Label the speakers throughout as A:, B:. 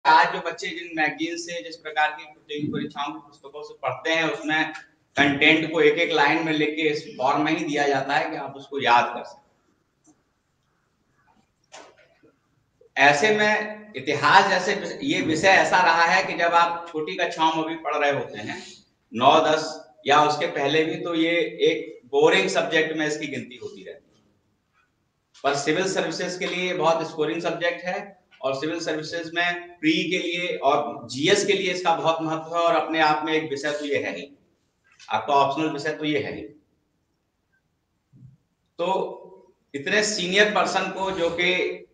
A: आज जो बच्चे जिन मैगजीन से जिस प्रकार की प्रतियोगी परीक्षाओं की पुस्तकों से पढ़ते हैं, उसमें कंटेंट को एक एक लाइन में लेके इस फॉर्म में ही दिया जाता है कि आप उसको याद कर सकें। ऐसे में इतिहास जैसे ये विषय ऐसा रहा है कि जब आप छोटी कक्षाओं में भी पढ़ रहे होते हैं, 9-10 या उसके पहले भी, तो ये एक बोरिंग सब्जेक्ट में इसकी गिनती होती रहती है। पर सिविल सर्विसेज के लिए बहुत स्कोरिंग सब्जेक्ट है, और सिविल सर्विसेज में प्री के लिए और जीएस के लिए इसका बहुत महत्व है, और अपने आप में एक विषय तो ये है ही, आपका ऑप्शनल विषय तो ये है ही। तो इतने सीनियर पर्सन को, जो कि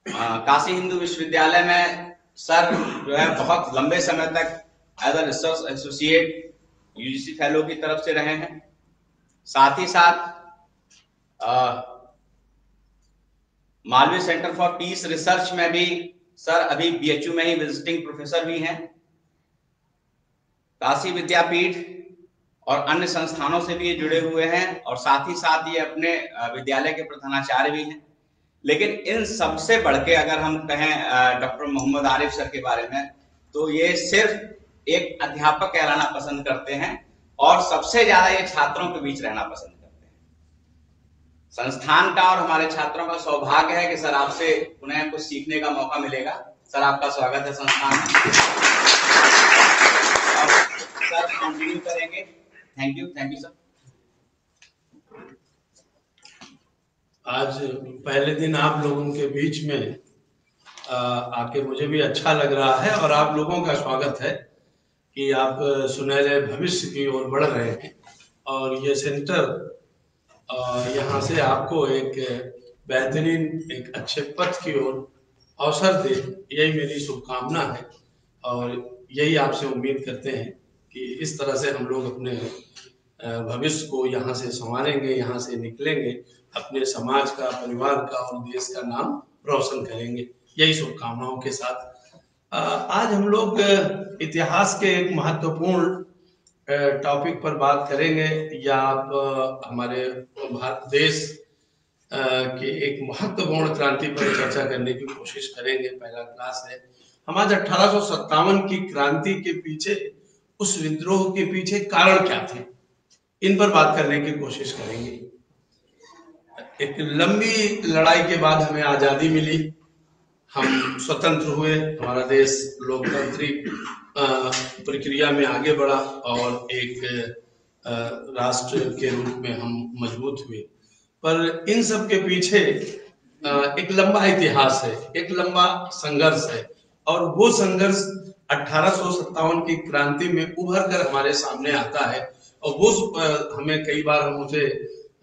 A: काशी हिंदू विश्वविद्यालय में सर जो है बहुत लंबे समय तक as a research associate UGC fellow की तरफ से रहे हैं, साथ ही साथ Malaviya centre for peace research में भी सर अभी बीएचयू में ही विजिटिंग प्रोफेसर भी हैं, काशी विद्यापीठ और अन्य संस्थानों से भी ये जुड़े हुए हैं, और साथ ही साथ ये अपने विद्यालय के प्रधानाचार्य भी हैं। लेकिन इन सबसे बढ़ के अगर हम कहें डॉक्टर मोहम्मद आरिफ सर के बारे में, तो ये सिर्फ एक अध्यापक कहलाना पसंद करते हैं, और सबसे ज्यादा ये छात्रों के बीच रहना पसंद करते हैं। संस्थान का और हमारे छात्रों का सौभाग्य है कि सर आपसे उन्हें कुछ सीखने का मौका मिलेगा। सर आपका स्वागत है संस्थान में। सर कंटिन्यू करेंगे। Thank you sir.
B: आज पहले दिन आप लोगों के बीच में आके मुझे भी अच्छा लग रहा है, और आप लोगों का स्वागत है कि आप सुनहरे भविष्य की ओर बढ़ रहे हैं, और ये सेंटर यहाँ से आपको एक बेहतरीन, एक अच्छे पथ की ओर अवसर दे, यही मेरी शुभकामना है। और यही आपसे उम्मीद करते हैं कि इस तरह से हम लोग अपने भविष्य को यहाँ से संवारेंगे, यहाँ से निकलेंगे, अपने समाज का, परिवार का और देश का नाम रोशन करेंगे। यही शुभकामनाओं के साथ आज हम लोग इतिहास के एक महत्वपूर्ण टॉपिक पर बात करेंगे, या आप हमारे भारत देश के एक महत्वपूर्ण क्रांति पर चर्चा करने की कोशिश करेंगे। पहला क्लास है। हम आज 1857 की क्रांति के पीछे, उस विद्रोह के पीछे कारण क्या थे, इन पर बात करने की कोशिश करेंगे। एक लंबी लड़ाई के बाद हमें आजादी मिली, हम स्वतंत्र हुए, हमारा देश लोकतांत्रिक प्रक्रिया में आगे बढ़ा, और एक राष्ट्र के रूप में हम मजबूत हुए। पर इन सब के पीछे एक लंबा इतिहास है, एक लंबा संघर्ष है, और वो संघर्ष 1857 की क्रांति में उभर कर हमारे सामने आता है, और वो हमें कई बार हम उसे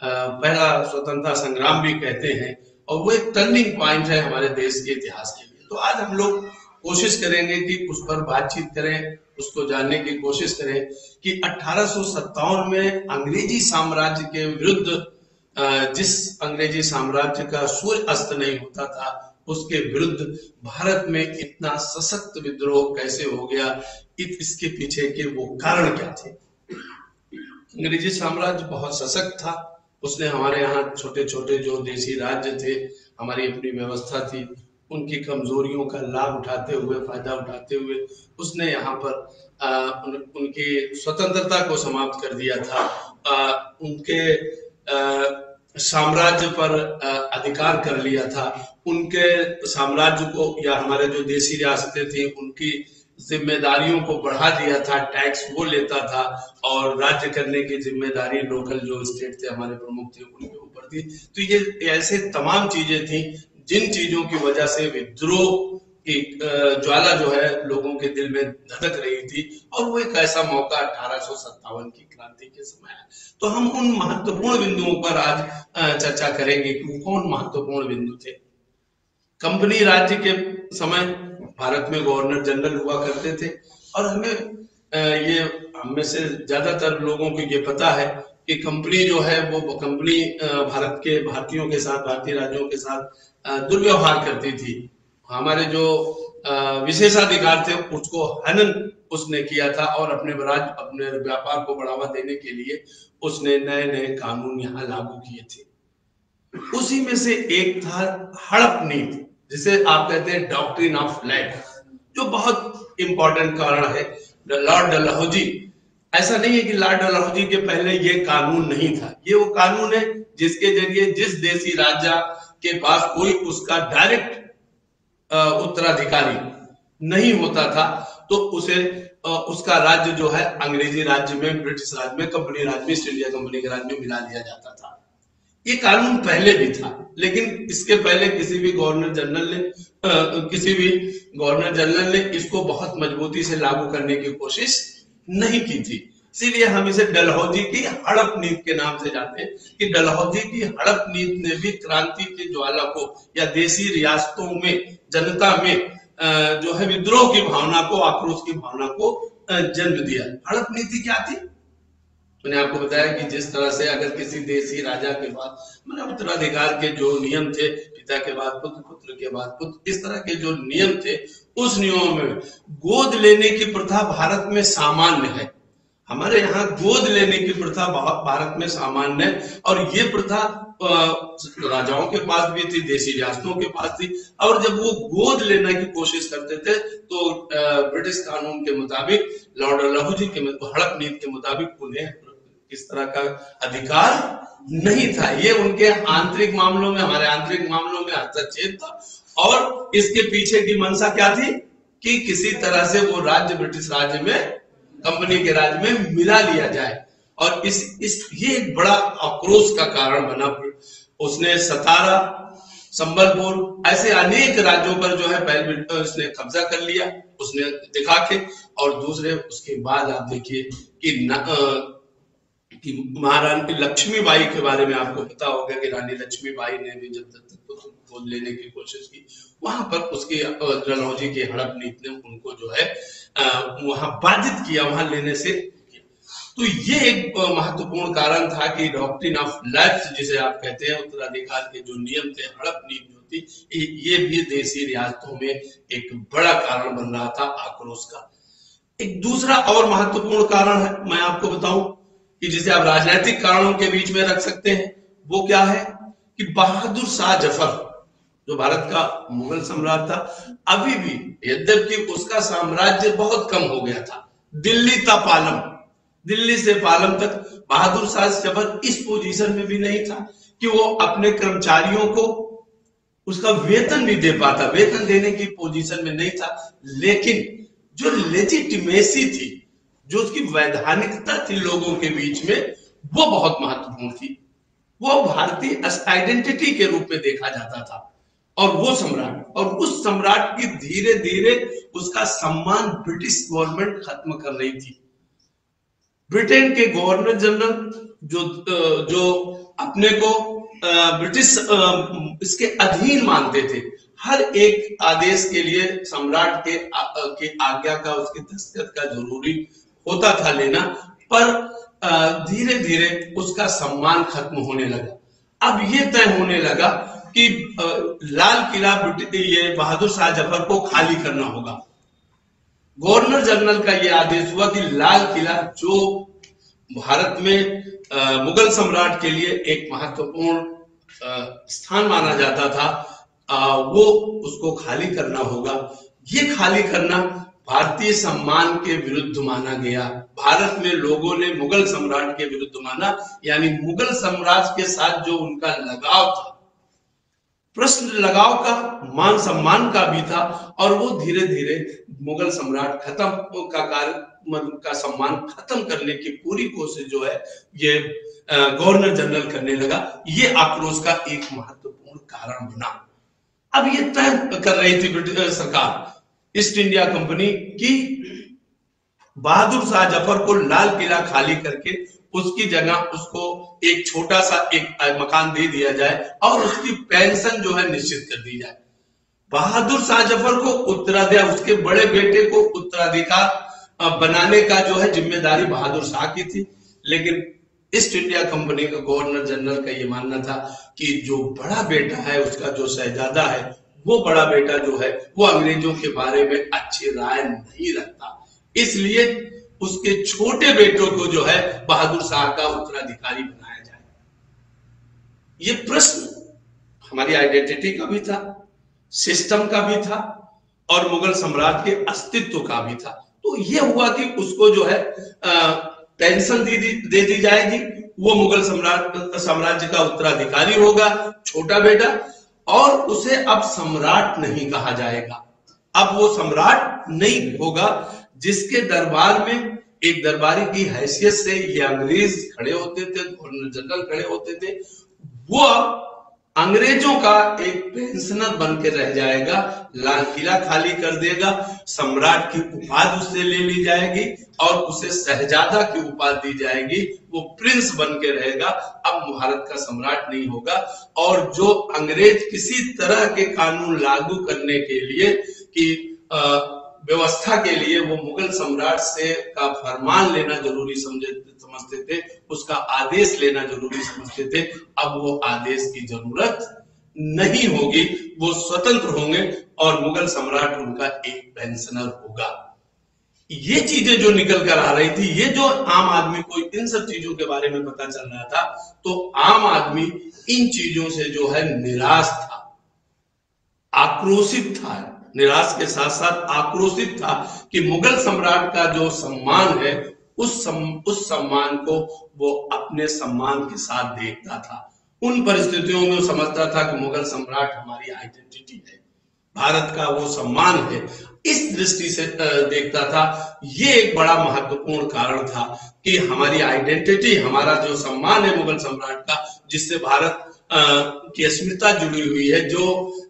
B: पहला स्वतंत्रता संग्राम भी कहते हैं, और वो एक टर्निंग पॉइंट है हमारे देश के इतिहास के लिए। तो आज हम लोग कोशिश करेंगे कि उस पर बातचीत करें, उसको जानने की कोशिश करें कि 1857 में अंग्रेजी साम्राज्य के विरुद्ध, जिस अंग्रेजी साम्राज्य का सूर्य अस्त नहीं होता था, उसके विरुद्ध भारत में इतना सशक्त विद्रोह कैसे हो गया, इसके पीछे के वो कारण क्या थे। अंग्रेजी साम्राज्य बहुत सशक्त था, उसने हमारे यहाँ छोटे छोटे जो देशी राज्य थे, हमारी अपनी व्यवस्था थी, उनकी कमजोरियों का लाभ उठाते हुए, फायदा उठाते हुए उसने यहाँ पर उनकी स्वतंत्रता को समाप्त कर दिया था। उनके साम्राज्य पर अधिकार कर लिया था, उनके साम्राज्य को, या हमारे जो देशी रियासतें थी उनकी जिम्मेदारियों को बढ़ा दिया था, टैक्स वो लेता था, और राज्य करने की जिम्मेदारी लोकल जो स्टेट थे, हमारे प्रमुख थे, उनके ऊपर थी। तो ये ऐसे तमाम चीजें थी जिन चीजों की वजह से विद्रोह की ज्वाला जो है लोगों के दिल में धड़क रही थी, और वो एक ऐसा मौका 1857 की क्रांति के समय है। तो हम उन महत्वपूर्ण बिंदुओं पर आज चर्चा करेंगे कि कौन महत्वपूर्ण बिंदु थे। कंपनी राज्य के समय भारत में गवर्नर जनरल हुआ करते थे, और हम में से ज्यादातर लोगों को ये पता है कि कंपनी जो है वो कंपनी भारत के भारतीयों के साथ, भारतीय राज्यों के साथ दुर्व्यवहार करती थी। हमारे जो विशेषाधिकार थे उसको हनन उसने किया था, और अपने व्यापार को बढ़ावा देने के लिए उसने नए नए कानून यहाँ लागू किए थे। उसी में से एक था हड़प नीति। जिसे आप कहते हैं डॉक्ट्रिन ऑफ लैंड, जो बहुत इंपॉर्टेंट कारण है। लॉर्ड डलहौजी, ऐसा नहीं है कि लॉर्ड डलहौजी के पहले ये कानून नहीं था, ये वो कानून है जिसके जरिए जिस देसी राजा के पास कोई उसका डायरेक्ट उत्तराधिकारी नहीं होता था तो उसे उसका राज्य जो है अंग्रेजी राज्य में, ब्रिटिश राज्य में, कंपनी राज्य में, ईस्ट इंडिया कंपनी के राज्य में मिला दिया जाता था। ये कानून पहले भी था, लेकिन इसके पहले किसी भी गवर्नर जनरल ने इसको बहुत मजबूती से लागू करने की कोशिश नहीं की थी। इसीलिए हम इसे डलहौजी की हड़प नीति के नाम से जानते हैं कि डलहौजी की हड़प नीति ने भी क्रांति की ज्वाला को या देसी रियासतों में जनता में जो है विद्रोह की भावना को, आक्रोश की भावना को जन्म दिया। हड़प नीति क्या थी? मैंने आपको बताया कि जिस तरह से अगर किसी देसी राजा के बाद मतलब उत्तराधिकार के जो नियम थे, पिता के बाद पुत्र, पुत्र के बाद पुत्र, इस तरह के जो नियम थे, उस नियमों में गोद लेने की प्रथा भारत में सामान्य है। हमारे यहाँ गोद लेने की प्रथा भारत में सामान्य है और ये प्रथा राजाओं के पास भी थी, देसी रियासतों के पास थी। और जब वो गोद लेने की कोशिश करते थे तो ब्रिटिश कानून के मुताबिक, लॉर्ड डलहौजी के हड़प नीति के मुताबिक उन्हें इस तरह का अधिकार नहीं था। ये उनके आंतरिक मामलों में, हमारे आंतरिक मामलों में हस्तक्षेप था। और इसके पीछे की मंशा क्या थी कि किसी तरह से वो राज्य ब्रिटिश राज्य में, कंपनी के राज्य में मिला लिया जाए। और ये एक बड़ा आक्रोश का कारण बना। उसने सतारा, संबलपुर, ऐसे अनेक राज्यों पर जो है पहले उसने कब्जा कर लिया, उसने दिखा के। और दूसरे उसके बाद आप देखिए कि महारानी लक्ष्मीबाई के बारे में आपको पता होगा कि रानी लक्ष्मीबाई ने भी जब तक गोद लेने की कोशिश की, वहां पर उसकी डलहौजी की हड़प नीति ने उनको जो है वहां बाधित किया, वहां लेने से। तो ये एक महत्वपूर्ण कारण था कि डॉक्ट्रिन ऑफ लैप्स जिसे आप कहते हैं, उत्तराधिकार के जो नियम थे, हड़प नीति जो थी, ये भी देसी रियासतों में एक बड़ा कारण बन रहा था आक्रोश का। एक दूसरा और महत्वपूर्ण कारण है, मैं आपको बताऊं कि जिसे आप राजनीतिक कारणों के बीच में रख सकते हैं, वो क्या है कि बहादुर शाह जफर जो भारत का मुगल सम्राट था, अभी भी यद्यपि उसका साम्राज्य बहुत कम हो गया था, दिल्ली से पालम तक, बहादुर शाह जफर इस पोजीशन में भी नहीं था कि वो अपने कर्मचारियों को उसका वेतन भी दे पाता, वेतन देने की पोजीशन में नहीं था। लेकिन जो लेजिटिमेसी थी, जो उसकी वैधानिकता थी लोगों के बीच में, वो बहुत महत्वपूर्ण थी। वो भारतीय आइडेंटिटी के रूप में देखा जाता था। और वो सम्राट, और उस सम्राट की धीरे धीरे उसका सम्मान ब्रिटिश गवर्नमेंट खत्म कर रही थी। ब्रिटेन के गवर्नर जनरल जो अपने को ब्रिटिश इसके अधीन मानते थे, हर एक आदेश के लिए सम्राट के आज्ञा का, उसके दस्तखत का जरूरी होता था लेना, पर धीरे धीरे उसका सम्मान खत्म होने लगा। अब ये तय होने लगा कि लाल किला ये बहादुर शाह जफर को खाली करना होगा। गवर्नर जनरल का यह आदेश हुआ कि लाल किला, जो भारत में मुगल सम्राट के लिए एक महत्वपूर्ण स्थान माना जाता था, वो उसको खाली करना होगा। ये खाली करना भारतीय सम्मान के विरुद्ध माना गया। भारत में लोगों ने मुगल सम्राट के विरुद्ध माना, यानी मुगल सम्राट के साथ जो उनका लगाव था, प्रश्न लगाव का, मान सम्मान का भी था, और वो धीरे धीरे मुगल सम्राट का सम्मान खत्म करने की पूरी कोशिश जो है ये गवर्नर जनरल करने लगा। ये आक्रोश का एक महत्वपूर्ण कारण बना। अब ये तय कर रही थी ब्रिटिश सरकार, ईस्ट इंडिया कंपनी, की बहादुर शाह जफर को लाल किला खाली करके उसकी जगह उसको एक छोटा सा एक मकान दे दिया जाए और उसकी पेंशन जो है निश्चित कर दी जाए। बहादुर शाह जफर को उत्तराधिकार, उसके बड़े बेटे को उत्तराधिकार बनाने का जो है जिम्मेदारी बहादुर शाह की थी। लेकिन ईस्ट इंडिया कंपनी का गवर्नर जनरल का ये मानना था कि जो बड़ा बेटा है, उसका जो शहजादा है, वो बड़ा बेटा जो है वो अंग्रेजों के बारे में अच्छी राय नहीं रखता, इसलिए उसके छोटे बेटों को जो है बहादुर शाह का उत्तराधिकारी बनाया जाए। ये प्रश्न हमारी आइडेंटिटी का भी था, सिस्टम का भी था और मुगल सम्राट के अस्तित्व का भी था। तो ये हुआ कि उसको जो है पेंशन दे दी जाएगी, वो मुगल साम्राज्य का उत्तराधिकारी होगा, छोटा बेटा, और उसे अब सम्राट नहीं कहा जाएगा। अब वो सम्राट नहीं होगा, जिसके दरबार में एक दरबारी की हैसियत से ये अंग्रेज खड़े होते थे, गवर्नर जनरल खड़े होते थे, वो अब अंग्रेजों का एक पेंशनर बन के रह जाएगा, लाल किला खाली कर देगा, सम्राट की उपाधि उससे ले ली जाएगी और उसे शहजादा की उपाधि दी जाएगी, वो प्रिंस बन के रहेगा, अब भारत का सम्राट नहीं होगा। और जो अंग्रेज किसी तरह के कानून लागू करने के लिए कि व्यवस्था के लिए वो मुगल सम्राट से का फरमान लेना जरूरी समझते थे, उसका आदेश लेना जरूरी समझते थे, अब वो आदेश की जरूरत नहीं होगी, वो स्वतंत्र होंगे और मुगल सम्राट उनका एक पेंशनर होगा। ये चीजें जो निकल कर आ रही थी, ये जो आम आदमी को इन सब चीजों के बारे में पता चल रहा था, तो आम आदमी इन चीजों से जो है निराश था, आक्रोशित था, निराश के साथ साथ आक्रोशित था कि मुगल सम्राट का जो सम्मान है उस सम्मान को वो अपने सम्मान के साथ देखता था। उन परिस्थितियों में वो समझता था कि मुगल सम्राट हमारी आइडेंटिटी है, भारत का वो सम्मान है, इस दृष्टि से देखता था। ये एक बड़ा महत्वपूर्ण कारण था कि हमारी आइडेंटिटी, हमारा जो सम्मान है मुगल सम्राट का, जिससे भारत की अस्मिता जुड़ी हुई है, जो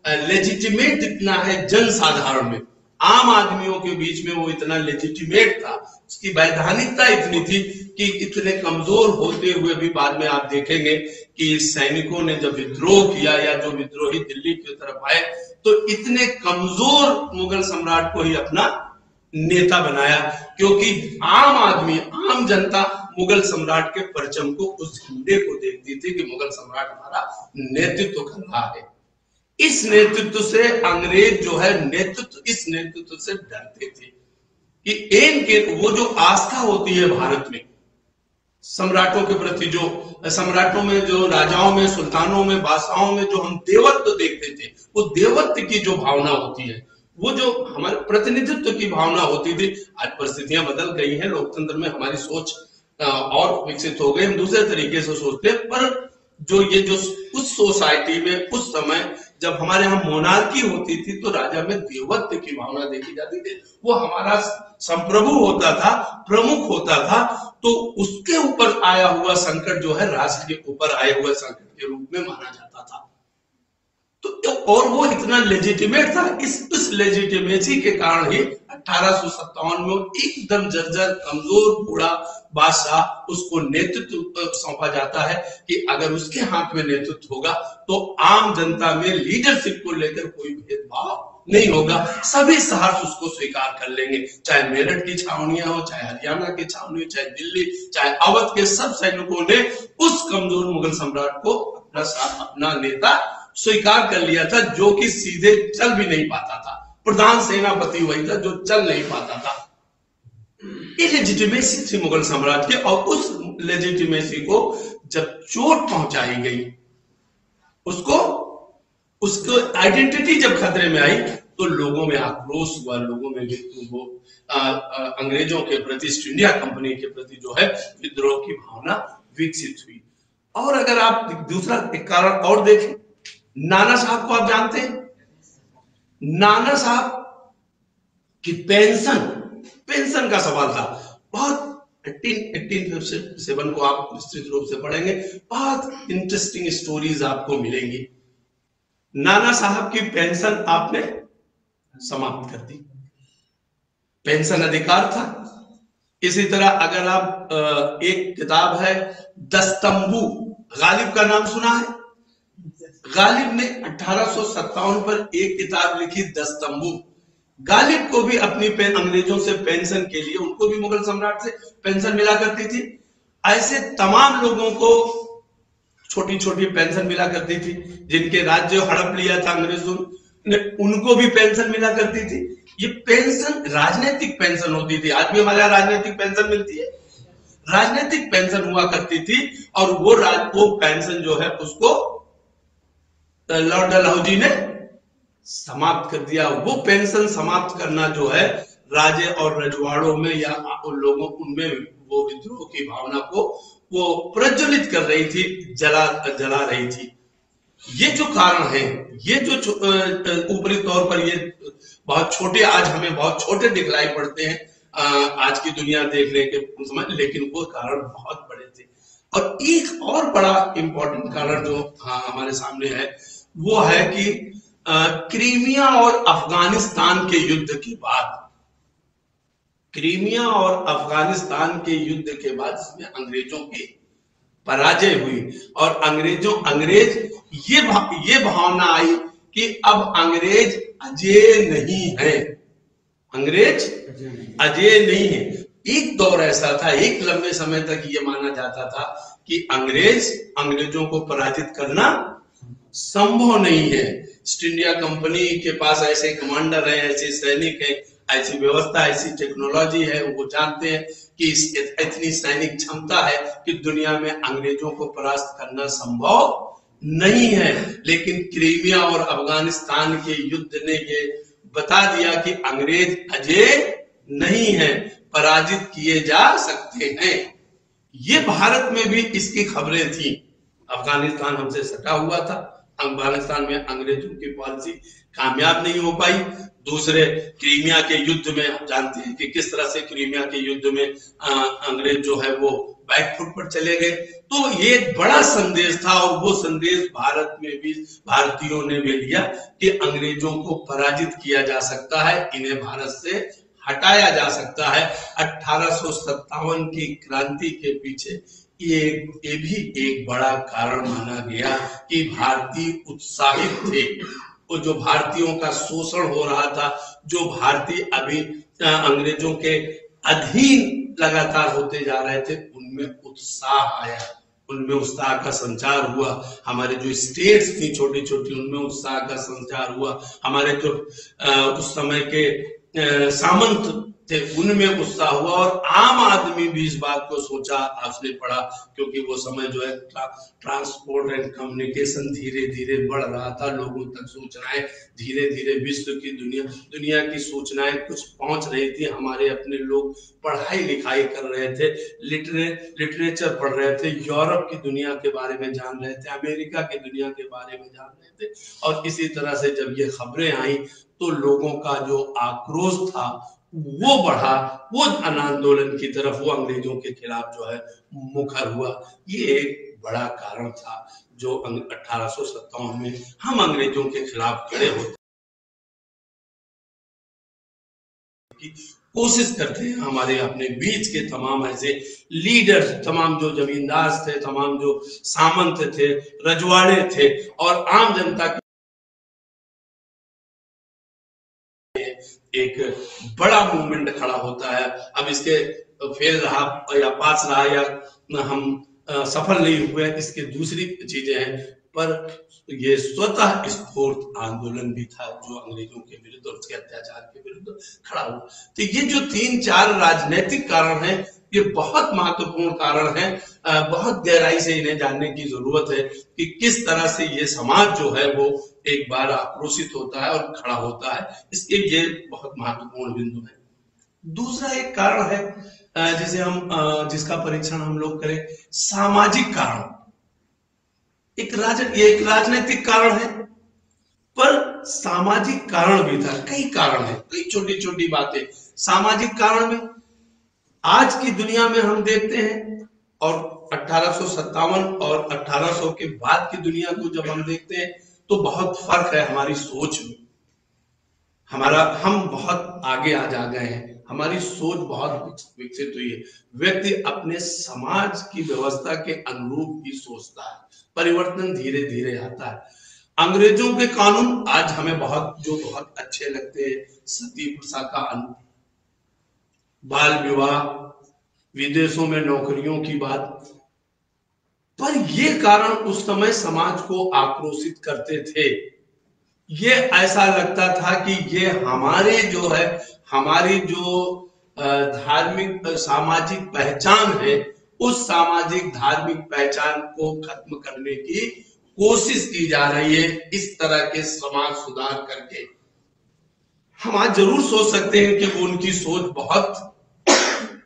B: लेजिटिमेट इतना है जन साधारण में, आम आदमियों के बीच में वो इतना लेजिटिमेट था, उसकी वैधानिकता इतनी थी कि इतने कमजोर होते हुए भी बाद में आप देखेंगे कि सैनिकों ने जब विद्रोह किया या जो विद्रोही दिल्ली की तरफ आए, तो इतने कमजोर मुगल सम्राट को ही अपना नेता बनाया, क्योंकि आम आदमी, आम जनता मुगल सम्राट के परचम को, उस झंडे को देखती थी कि मुगल सम्राट हमारा नेतृत्व कर रहा है। इस नेतृत्व से अंग्रेज जो है इस नेतृत्व से डरते थे कि वो जो आस्था होती है भारत में सम्राटों के प्रति, जो सम्राटों में, जो राजाओं में, सुल्तानों में, बादशाहों में जो हम देवत्व देखते थे, वो देवत्व की जो भावना होती है, वो जो हमारे प्रतिनिधित्व की भावना होती थी, आज परिस्थितियां बदल गई हैं, लोकतंत्र में हमारी सोच और विकसित हो गई, हम दूसरे तरीके से सोचते हैं, पर जो ये जो उस सोसाइटी में उस समय जब हमारे यहाँ मोनार्की होती थी, तो राजा में देवत्व की भावना देखी जाती थी, वो हमारा संप्रभु होता था, प्रमुख होता था, तो उसके ऊपर आया हुआ संकट जो है राष्ट्र के ऊपर आए हुए संकट के रूप में माना जाता था। तो और वो इतना लेजिटिमेट था, इस लेजिटिमेसी के कारण ही 1857 में एकदम जर्जर, कमजोर, बूढ़ा बादशाह, उसको नेतृत्व सौंपा जाता है कि अगर उसके हाथ में नेतृत्व होगा तो आम जनता में लीडरशिप को लेकर कोई भेदभाव नहीं होगा, सभी सहर्ष उसको स्वीकार कर लेंगे, चाहे मेरठ की छावनियां हो, चाहे हरियाणा की छावनी, चाहे दिल्ली, चाहे अवध के सब सैनिकों ने उस कमजोर मुगल सम्राट को अपना नेता स्वीकार कर लिया था, जो कि सीधे चल भी नहीं पाता था, प्रधान सेनापति वही था जो चल नहीं पाता था। ये लेजिटिमेसी थी मुगल सम्राट की, और उस लेजिटिमेसी को जब चोट पहुंचाई गई, उसको आइडेंटिटी जब खतरे में आई, तो लोगों में आक्रोश हुआ, लोगों में वो अंग्रेजों के प्रति, ईस्ट इंडिया कंपनी के प्रति जो है विद्रोह की भावना विकसित हुई। और अगर आप दूसरा एक कारण और देखें, नाना साहब को आप जानते हैं, नाना साहब की पेंशन का सवाल था, बहुत 1857 को आप विस्तृत रूप से पढ़ेंगे, बहुत इंटरेस्टिंग स्टोरीज आपको मिलेंगी। नाना साहब की पेंशन आपने समाप्त कर दी, पेंशन अधिकार था। इसी तरह अगर आप एक किताब है दस्तंबू, गालिब का नाम सुना है? गालिब ने 1857 पर एक किताब लिखी दस्तंबू। गालिब को भी अपनी अंग्रेजों से पेंशन के लिए, उनको भी मुगल सम्राट से पेंशन मिला करती थी, ऐसे तमाम लोगों को छोटी छोटी पेंशन मिला करती थी, जिनके राज्य हड़प लिया था अंग्रेजों ने, उनको भी पेंशन मिला करती थी। ये पेंशन राजनीतिक पेंशन होती थी, आज भी हमारे यहाँ राजनीतिक पेंशन मिलती है, राजनीतिक पेंशन हुआ करती थी, और वो पेंशन जो है उसको लॉर्ड डलहौजी ने समाप्त कर दिया। वो पेंशन समाप्त करना जो है राजे और रजवाड़ों में या उन लोगों उनमें वो विद्रोह की भावना को वो प्रज्वलित कर रही थी, जला रही थी। ये जो कारण है, ये जो ऊपरी तौर पर ये बहुत छोटे, आज हमें बहुत छोटे दिखलाई पड़ते हैं आज की दुनिया देखने के समय, लेकिन वो कारण बहुत बड़े थे। और एक और बड़ा इंपॉर्टेंट कारण जो हमारे सामने है वो है कि क्रीमिया और अफगानिस्तान के युद्ध के बाद, क्रीमिया और अफगानिस्तान के युद्ध के बाद इसमें अंग्रेजों की पराजय हुई और अंग्रेज ये भावना आई कि अब अंग्रेज अजेय नहीं है, अंग्रेज अजेय नहीं है। एक दौर ऐसा था, एक लंबे समय तक ये माना जाता था कि अंग्रेजों को पराजित करना संभव नहीं है। ईस्ट इंडिया कंपनी के पास ऐसे कमांडर हैं, ऐसे सैनिक हैं, ऐसी व्यवस्था, ऐसी टेक्नोलॉजी है, वो जानते हैं कि इतनी सैनिक क्षमता है कि दुनिया में अंग्रेजों को परास्त करना संभव नहीं है। लेकिन क्रीमिया और अफगानिस्तान के युद्ध ने ये बता दिया कि अंग्रेज अजेय नहीं है, पराजित किए जा सकते हैं। ये भारत में भी इसकी खबरें थी। अफगानिस्तान हमसे सटा हुआ था, अफगानिस्तान में अंग्रेजों की पॉलिसी कामयाब नहीं हो पाई। दूसरे क्रीमिया के युद्ध में आप जानते हैं कि किस तरह से क्रीमिया के युद्ध में अंग्रेज जो है वो बैकफुट पर चले गए। तो ये एक बड़ा संदेश था और वो संदेश भारत में भी भारतीयों ने भी लिया कि अंग्रेजों को पराजित किया जा सकता है, इन्हें भारत से हटाया जा सकता है। 1857 की क्रांति के पीछे ये भी एक बड़ा कारण माना गया कि भारतीय उत्साहित थे। वो जो भारतीयों का शोषण हो रहा था, जो भारतीय अभी अंग्रेजों के अधीन लगातार होते जा रहे थे, उनमें उत्साह आया, उनमें उत्साह का संचार हुआ। हमारे जो स्टेट्स थी छोटी छोटी, उनमें उत्साह का संचार हुआ। हमारे जो उस समय के सामंत थे, उनमें उत्साह हुआ। और आम आदमी भी इस बात को सोचा, आपने पढ़ा, क्योंकि वो समय जो है ट्रांसपोर्ट एंड कम्युनिकेशन धीरे धीरे बढ़ रहा था, लोगों तक सूचनाएं धीरे धीरे, विश्व की दुनिया की सूचनाएं कुछ पहुंच रही थी। हमारे अपने लोग पढ़ाई लिखाई कर रहे थे, लिटरेचर पढ़ रहे थे, यूरोप की दुनिया के बारे में जान रहे थे, अमेरिका की दुनिया के बारे में जान रहे थे। और इसी तरह से जब ये खबरें आई तो लोगों का जो आक्रोश था वो बढ़ा, वो जन आंदोलन की तरफ, वो अंग्रेजों के खिलाफ जो है मुखर हुआ। ये एक बड़ा कारण था जो 1857 में हम अंग्रेजों के खिलाफ खड़े होते की कोशिश करते हैं। हमारे अपने बीच के तमाम ऐसे लीडर्स, तमाम जो जमींदार थे, तमाम जो सामंत थे, रजवाड़े थे और आम जनता की एक बड़ा मूवमेंट खड़ा होता है। अब इसके फेल रहा या पास रहा या हम सफल नहीं हुए, इसके दूसरी चीजें हैं, पर ये स्वतः स्फूर्त आंदोलन भी था जो अंग्रेजों के विरुद्ध और उसके अत्याचार के विरुद्ध खड़ा हुआ। तो ये जो 3-4 राजनीतिक कारण हैं, ये बहुत महत्वपूर्ण कारण है। बहुत गहराई से इन्हें जानने की जरूरत है कि किस तरह से ये समाज जो है वो एक बार आक्रोशित होता है और खड़ा होता है। इसके ये बहुत महत्वपूर्ण बिंदु है। दूसरा एक कारण है जिसे हम जिसका परीक्षण हम लोग करें, सामाजिक कारण। ये एक राजनीतिक कारण है, पर सामाजिक कारण भी था। कई कारण है, कई छोटी छोटी बातें सामाजिक कारण में आज की दुनिया में हम देखते हैं। और 1857 और 1800 के बाद की दुनिया को जब हम देखते हैं तो बहुत फर्क है हमारी सोच में। हम बहुत आगे आ जा गए हैं, हमारी सोच बहुत विकसित हुई है। व्यक्ति अपने समाज की व्यवस्था के अनुरूप ही सोचता है, परिवर्तन धीरे धीरे आता है। अंग्रेजों के कानून आज हमें बहुत अच्छे लगते हैं, सती प्रथा का बाल विवाह, विदेशों में नौकरियों की बात, पर ये कारण उस समय समाज को आक्रोशित करते थे। ये ऐसा लगता था कि ये हमारे जो है, हमारी जो धार्मिक सामाजिक पहचान है, उस सामाजिक धार्मिक पहचान को खत्म करने की कोशिश की जा रही है इस तरह के समाज सुधार करके। हम आज जरूर सोच सकते हैं कि वो उनकी सोच बहुत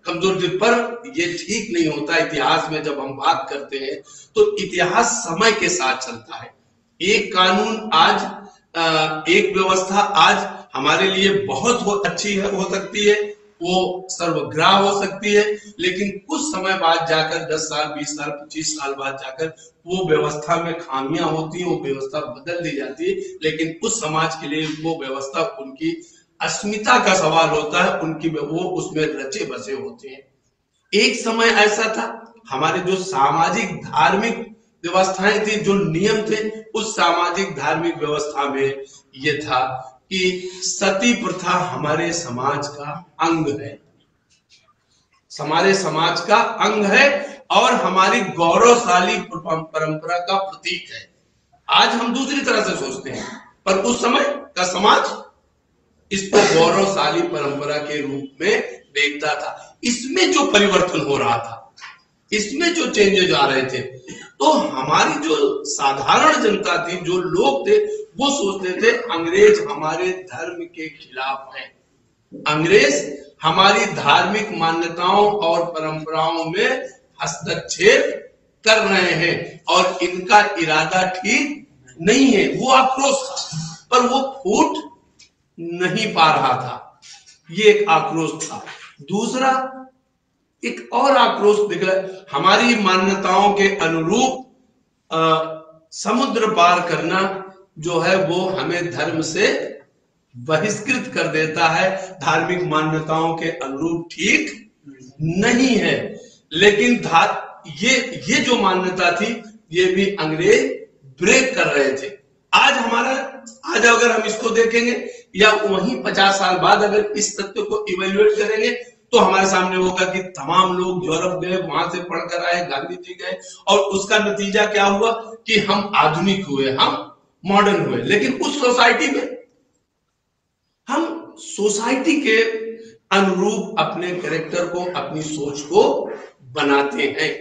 B: कमजोर थी, पर ये ठीक नहीं होता। इतिहास में जब हम बात करते हैं तो इतिहास समय के साथ चलता है। एक कानून आज, एक व्यवस्था आज हमारे लिए बहुत अच्छी हो सकती है, वो सर्वग्राह हो सकती है, लेकिन कुछ समय बाद जाकर 10 साल 20 साल 25 साल बाद जाकर वो व्यवस्था में खामियां होती हैं, वो व्यवस्था बदल दी जाती है। लेकिन उस समाज के लिए वो व्यवस्था उनकी अस्मिता का सवाल होता है, उनकी वो उसमें रचे बसे होते हैं। एक समय ऐसा था, हमारे जो सामाजिक धार्मिक व्यवस्थाएं थी, जो नियम थे, उस सामाजिक धार्मिक व्यवस्था में ये था कि सती प्रथा हमारे समाज का अंग है, हमारे समाज का अंग है और हमारी गौरवशाली परंपरा का प्रतीक है। आज हम दूसरी तरह से सोचते हैं, पर उस समय का समाज इसको गौरवशाली परंपरा के रूप में देखता था। इसमें जो परिवर्तन हो रहा था, इसमें जो चेंजेस आ रहे थे, तो हमारी जो साधारण जनता थी, जो लोग थे, वो सोचते थे अंग्रेज हमारे धर्म के खिलाफ है, अंग्रेज हमारी धार्मिक मान्यताओं और परंपराओं में हस्तक्षेप कर रहे हैं और इनका इरादा ठीक नहीं है। वो आक्रोश था, पर वो फूट नहीं पा रहा था, ये एक आक्रोश था। दूसरा एक और आक्रोश निकला, हमारी मान्यताओं के अनुरूप समुद्र पार करना जो है वो हमें धर्म से बहिष्कृत कर देता है, धार्मिक मान्यताओं के अनुरूप ठीक नहीं है। लेकिन ये जो मान्यता थी, ये भी अंग्रेज ब्रेक कर रहे थे। आज अगर हम इसको देखेंगे या वहीं 50 साल बाद अगर इस तथ्य को इवेल्युएट करेंगे, तो हमारे सामने होगा कि तमाम लोग यूरोप गए, वहां से पढ़कर आए, गांधी जी गए, और उसका नतीजा क्या हुआ कि हम आधुनिक हुए, हम मॉडर्न हुए। लेकिन उस सोसाइटी में हम सोसाइटी के अनुरूप अपने कैरेक्टर को, अपनी सोच को बनाते हैं।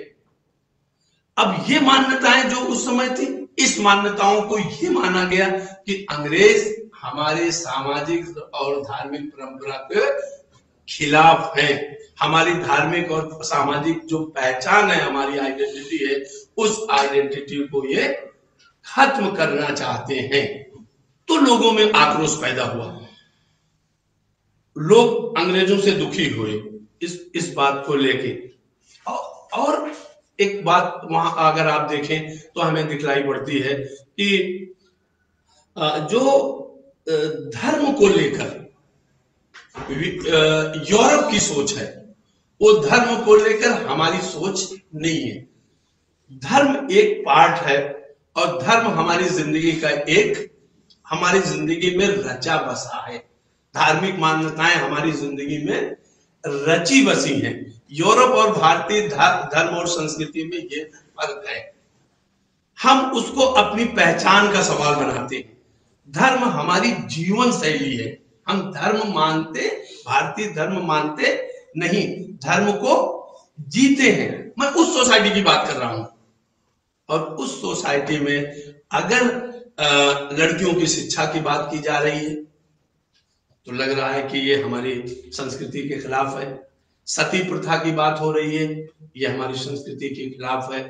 B: अब ये मान्यताएं जो उस समय थी, इस मान्यताओं को ये माना गया कि अंग्रेज हमारे सामाजिक और धार्मिक परंपरा के खिलाफ है, हमारी धार्मिक और सामाजिक जो पहचान है, हमारी आइडेंटिटी है, उस आइडेंटिटी को ये खत्म करना चाहते हैं। तो लोगों में आक्रोश पैदा हुआ, लोग अंग्रेजों से दुखी हुए इस बात को लेके। और एक बात वहां अगर आप देखें तो हमें दिखलाई पड़ती है कि जो धर्म को लेकर यूरोप की सोच है, वो धर्म को लेकर हमारी सोच नहीं है। धर्म एक पार्ट है और धर्म हमारी जिंदगी का हमारी जिंदगी में रचा बसा है। धार्मिक मान्यताएं हमारी जिंदगी में रची बसी हैं। यूरोप और भारतीय धर्म और संस्कृति में ये फर्क है। हम उसको अपनी पहचान का सवाल बनाते हैं। धर्म हमारी जीवन शैली है। हम धर्म मानते, भारतीय धर्म मानते नहीं, धर्म को जीते हैं। मैं उस सोसाइटी की बात कर रहा हूं, और उस सोसाइटी में अगर लड़कियों की शिक्षा की बात की जा रही है तो लग रहा है कि ये हमारी संस्कृति के खिलाफ है। सती प्रथा की बात हो रही है, ये हमारी संस्कृति के खिलाफ है,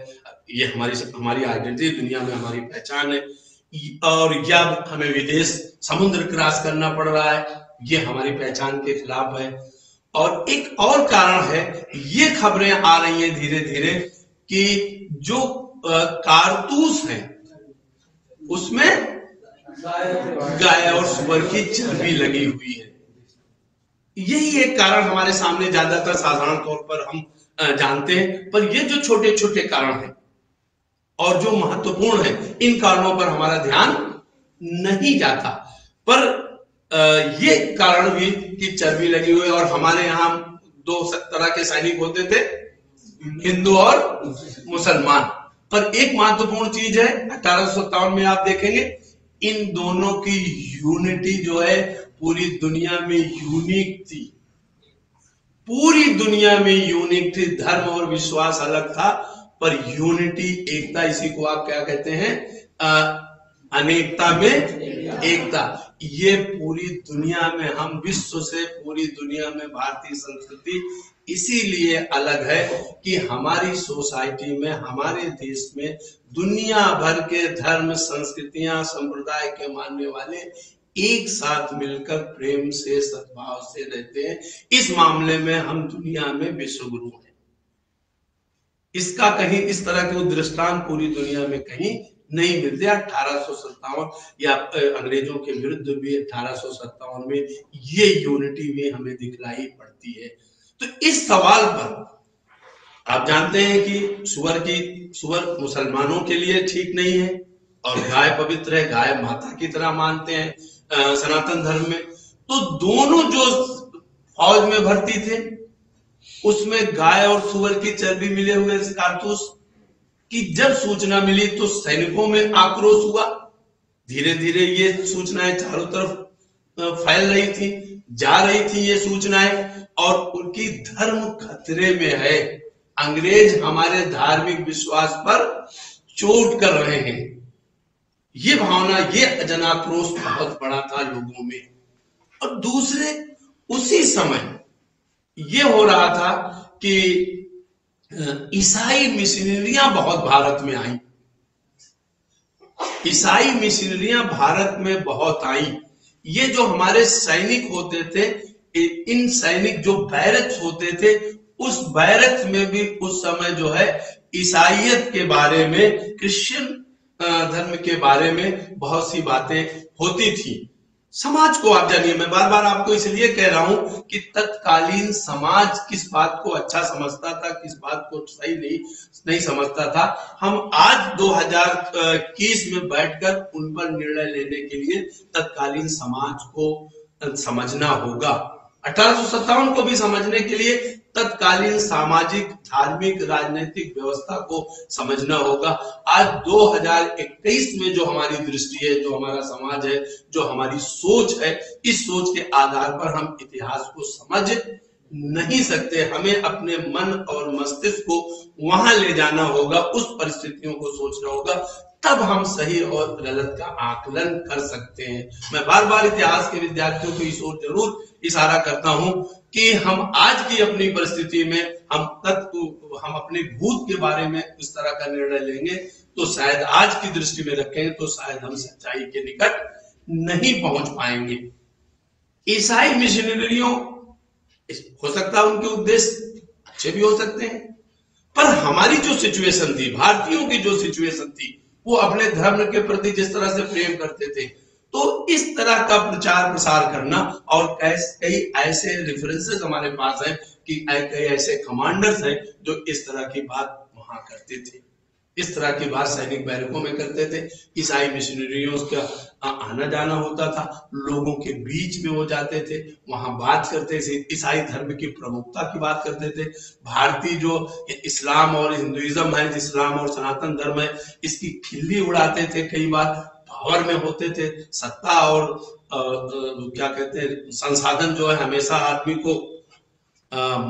B: ये हमारी आइडेंटिटी, दुनिया में हमारी पहचान है। और या हमें विदेश समुद्र क्रॉस करना पड़ रहा है, ये हमारी पहचान के खिलाफ है। और एक और कारण है, ये खबरें आ रही हैं धीरे धीरे कि जो कारतूस हैं उसमें गाय और सुअर की चर्बी लगी हुई है। यही एक कारण हमारे सामने ज्यादातर साधारण तौर पर हम जानते हैं, पर ये जो छोटे छोटे कारण हैं और जो महत्वपूर्ण है, इन कारणों पर हमारा ध्यान नहीं जाता। पर ये कारण भी कि चर्बी लगी हुई है। और हमारे यहाँ 2 तरह के सैनिक होते थे, हिंदू और मुसलमान। पर एक महत्वपूर्ण चीज है, 1857 में आप देखेंगे इन दोनों की यूनिटी जो है पूरी दुनिया में यूनिक थी, पूरी दुनिया में यूनिक थी। धर्म और विश्वास अलग था, पर यूनिटी, एकता, इसी को आप क्या कहते हैं, अनेकता में एकता। ये पूरी दुनिया में, हम विश्व से पूरी दुनिया में भारतीय संस्कृति इसीलिए अलग है कि हमारी सोसाइटी में, हमारे देश में दुनिया भर के धर्म, संस्कृतियां, संप्रदाय के मानने वाले एक साथ मिलकर प्रेम से, सद्भाव से रहते हैं। इस मामले में हम दुनिया में विश्व गुरु हैं। इसका कहीं इस तरह के दृष्टांत पूरी दुनिया में कहीं नहीं मिलते। 1857 या अंग्रेजों के विरुद्ध भी 1857 में ये यूनिटी भी हमें दिखलाई पड़ती है। तो इस सवाल पर आप जानते हैं कि सुअर मुसलमानों के लिए ठीक नहीं है और गाय पवित्र है, गाय माता की तरह मानते हैं सनातन धर्म में। तो दोनों जो फौज में भर्ती थे उसमें गाय और सुअर की चर्बी मिले हुए कारतूस की जब सूचना मिली तो सैनिकों में आक्रोश हुआ। धीरे धीरे ये सूचनाएं चारों तरफ फैल रही थी, जा रही थी ये सूचनाएं, और उनकी धर्म खतरे में है। अंग्रेज हमारे धार्मिक विश्वास पर चोट कर रहे हैं। ये भावना, ये जनाक्रोश बहुत बड़ा था लोगों में। और दूसरे, उसी समय ये हो रहा था कि ईसाई मिशनरियां बहुत भारत में आई। ईसाई मिशनरियां भारत में बहुत आई। ये जो हमारे सैनिक होते थे, इन सैनिक जो बैरक्स होते थे, उस बैरक्स में भी उस समय जो है ईसाइयत के बारे में, क्रिश्चियन धर्म के बारे में बहुत सी बातें होती थी। समाज को आप जानिए, मैं बार बार आपको इसलिए कह रहा हूं कि तत्कालीन समाज किस बात को अच्छा समझता था, किस बात को सही नहीं समझता था। हम आज 2021 में बैठकर उन पर निर्णय लेने के लिए तत्कालीन समाज को समझना होगा। 1857 को भी समझने के लिए तत्कालीन सामाजिक, धार्मिक, राजनीतिक व्यवस्था को समझना होगा। आज 2021 में जो हमारी दृष्टि है, जो हमारा समाज है, जो हमारी सोच है, इस सोच के आधार पर हम इतिहास को समझ नहीं सकते। हमें अपने मन और मस्तिष्क को वहां ले जाना होगा, उस परिस्थितियों को सोचना होगा, तब हम सही और गलत का आकलन कर सकते हैं। मैं बार बार इतिहास के विद्यार्थियों को इस ओर जरूर इशारा करता हूं कि हम आज की अपनी परिस्थिति में हम अपने भूत के बारे में इस तरह का निर्णय लेंगे तो शायद, आज की दृष्टि में रखेंगे तो शायद हम सच्चाई के निकट नहीं पहुंच पाएंगे। ईसाई मिशनरियों, हो सकता है उनके उद्देश्य अच्छे भी हो सकते हैं, पर हमारी जो सिचुएशन थी, भारतीयों की जो सिचुएशन थी, वो अपने धर्म के प्रति जिस तरह से प्रेम करते थे, तो इस तरह का प्रचार प्रसार करना, और कई ऐसे रेफरेंसेस हमारे पास हैं कि कई ऐसे कमांडर्स हैं जो इस तरह की बात वहां करते थे, इस तरह की बात सैनिक बैरकों में करते थे। ईसाई मिशनरियों का आना जाना होता था, लोगों के बीच में वो जाते थे, वहां बात करते थे, ईसाई धर्म की प्रमुखता की बात करते थे। भारतीय जो इस्लाम और हिंदुइज्म है, इस्लाम और सनातन धर्म है, इसकी खिल्ली उड़ाते थे। कई बार पावर में होते थे, सत्ता और क्या कहते हैं, संसाधन जो है हमेशा आदमी को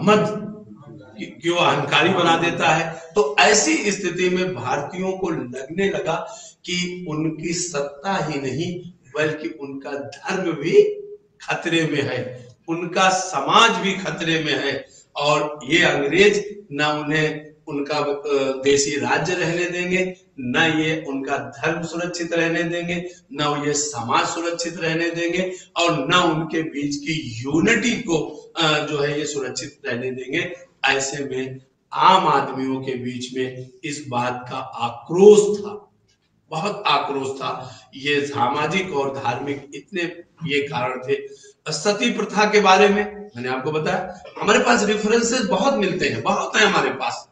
B: मद कि वो अहंकारी बना देता है। तो ऐसी स्थिति में भारतीयों को लगने लगा कि उनकी सत्ता ही नहीं बल्कि उनका धर्म भी खतरे में है, उनका समाज भी खतरे में है, और ये अंग्रेज न उन्हें उनका देशी राज्य रहने देंगे, न ये उनका धर्म सुरक्षित रहने देंगे, न ये समाज सुरक्षित रहने देंगे, और न उनके बीच की यूनिटी को जो है ये सुरक्षित रहने देंगे। ऐसे में आम आदमियों के बीच में इस बात का आक्रोश था, बहुत आक्रोश था। ये सामाजिक और धार्मिक इतने ये कारण थे। सती प्रथा के बारे में मैंने आपको बताया, हमारे पास रेफरेंसेस बहुत मिलते हैं, बहुत है हमारे पास।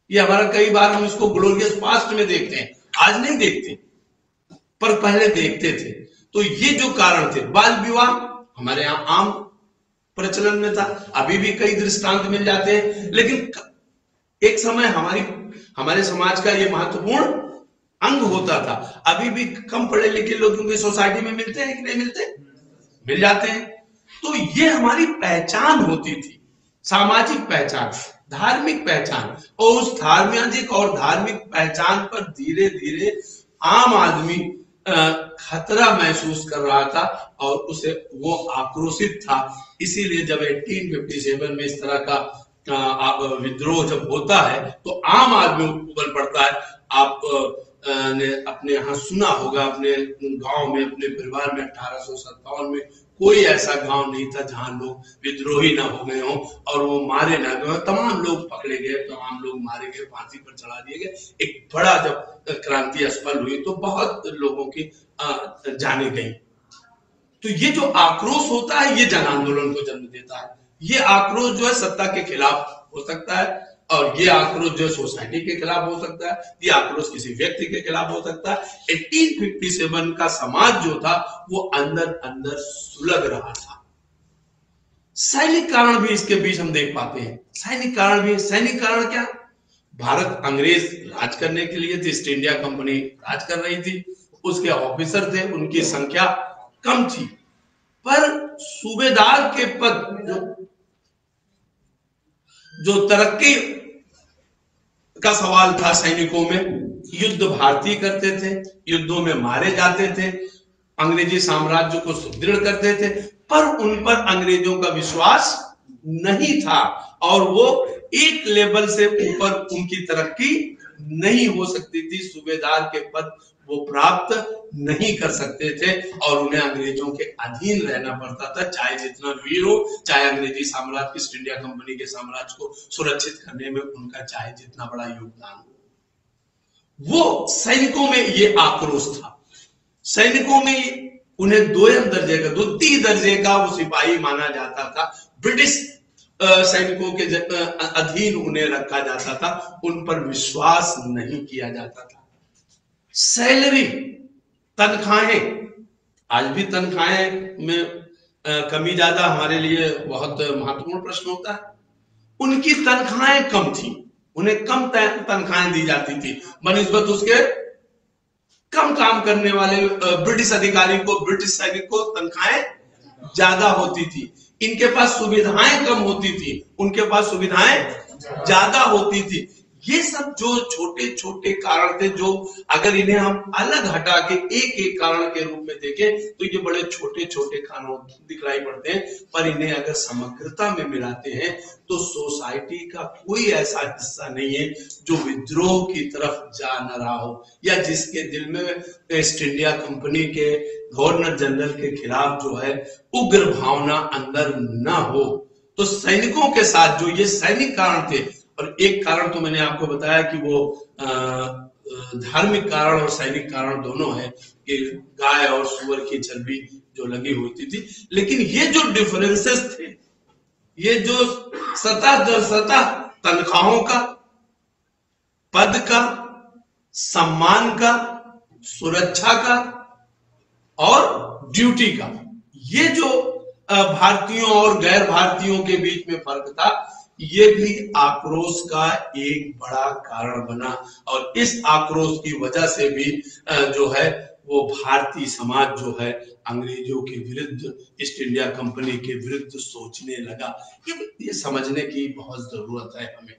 B: ये हमारा कई बार हम इसको ग्लोरियस पास्ट में देखते हैं, आज नहीं देखते पर पहले देखते थे। तो ये जो कारण थे, बाल विवाह हमारे यहाँ आम प्रचलन में था, अभी भी कई दृष्टांत मिल जाते हैं, लेकिन एक समय हमारे समाज का ये महत्वपूर्ण अंग होता था। अभी भी कम पढ़े लिखे लोगों की सोसाइटी में मिलते हैं कि नहीं मिलते? मिल जाते हैं। तो ये हमारी पहचान होती थी, सामाजिक पहचान, धार्मिक पहचान, और उस सामाजिक और धार्मिक पहचान पर धीरे धीरे आम आदमी खतरा महसूस कर रहा था और उसे वो आक्रोशित था। इसीलिए जब 1857 में इस तरह का विद्रोह जब होता है तो आम आदमी उबल पड़ता है। आप ने अपने यहाँ सुना होगा, अपने गांव में, अपने परिवार में 1857 में कोई ऐसा गांव नहीं था जहां लोग विद्रोही ना हो गए हों और वो मारे ना गए। तमाम लोग पकड़े गए, तमाम लोग मारे गए, फांसी पर चढ़ा दिए गए। एक बड़ा जब क्रांति असफल हुई तो बहुत लोगों की जाने गई। तो ये जो आक्रोश होता है ये जन आंदोलन को जन्म देता है। ये आक्रोश जो है सत्ता के खिलाफ हो सकता है और ये आक्रोश जो है सोसाइटी के खिलाफ हो सकता है, ये आक्रोश किसी व्यक्ति के खिलाफ हो सकता है। 1857 का समाज जो था वो अंदर अंदर सुलग रहा था। सैनिक कारण भी इसके बीच हम देख पाते हैं। सैनिक कारण भी, सैनिक कारण क्या? भारत अंग्रेज राज करने के लिए थी, ईस्ट इंडिया कंपनी राज कर रही थी, उसके ऑफिसर थे, उनकी संख्या कम थी, पर सूबेदार के पद जो तरक्की का सवाल था सैनिकों में, युद्ध भारतीय करते थे, युद्धों में मारे जाते थे, अंग्रेजी साम्राज्य को सुदृढ़ करते थे, पर उन पर अंग्रेजों का विश्वास नहीं था और वो एक लेवल से ऊपर उनकी तरक्की नहीं हो सकती थी। सूबेदार के पद वो प्राप्त नहीं कर सकते थे और उन्हें अंग्रेजों के अधीन रहना पड़ता था, चाहे जितना वीर हो, चाहे अंग्रेजी साम्राज्य, ईस्ट इंडिया कंपनी के साम्राज्य को सुरक्षित करने में उनका चाहे जितना बड़ा योगदान हो। वो सैनिकों में ये आक्रोश था। सैनिकों में उन्हें द्वितीय दर्जे का वो सिपाही माना जाता था। ब्रिटिश सैनिकों के अधीन उन्हें रखा जाता था, उन पर विश्वास नहीं किया जाता था। सैलरी, तनख्वाहें, आज भी तनख्वाहें में कमी ज्यादा हमारे लिए बहुत महत्वपूर्ण प्रश्न होता है। उनकी तनख्वाहें कम थी, उन्हें कम तनख्वाहें दी जाती थी बनिस्बत उसके कम काम करने वाले ब्रिटिश अधिकारी को, ब्रिटिश सैनिक को तनख्वाहें ज्यादा होती थी। इनके पास सुविधाएं कम होती थी, उनके पास सुविधाएं ज्यादा होती थी। ये सब जो छोटे छोटे कारण थे, जो अगर इन्हें हम अलग हटा के एक एक कारण के रूप में देखें तो ये बड़े छोटे छोटे कारण दिखलाई पड़ते हैं, पर इन्हें अगर समग्रता में मिलाते हैं तो सोसाइटी का कोई ऐसा हिस्सा नहीं है जो विद्रोह की तरफ जा न रहा हो या जिसके दिल में ईस्ट इंडिया कंपनी के गवर्नर जनरल के खिलाफ जो है उग्र भावना अंदर न हो। तो सैनिकों के साथ जो ये सैनिक कारण थे, और एक कारण तो मैंने आपको बताया कि वो धार्मिक कारण और सैनिक कारण दोनों है कि गाय और सुअर की चर्बी जो लगी होती थी, लेकिन ये जो डिफरेंसेस थे, ये जो सतह दर सतह तनख्वाहों का, पद का, सम्मान का, सुरक्षा का और ड्यूटी का, ये जो भारतीयों और गैर भारतीयों के बीच में फर्क था, ये भी आक्रोश का एक बड़ा कारण बना। और इस आक्रोश की वजह से भी जो है वो भारतीय समाज जो है अंग्रेजों के विरुद्ध, ईस्ट इंडिया कंपनी के विरुद्ध सोचने लगा। ये समझने की बहुत जरूरत है हमें।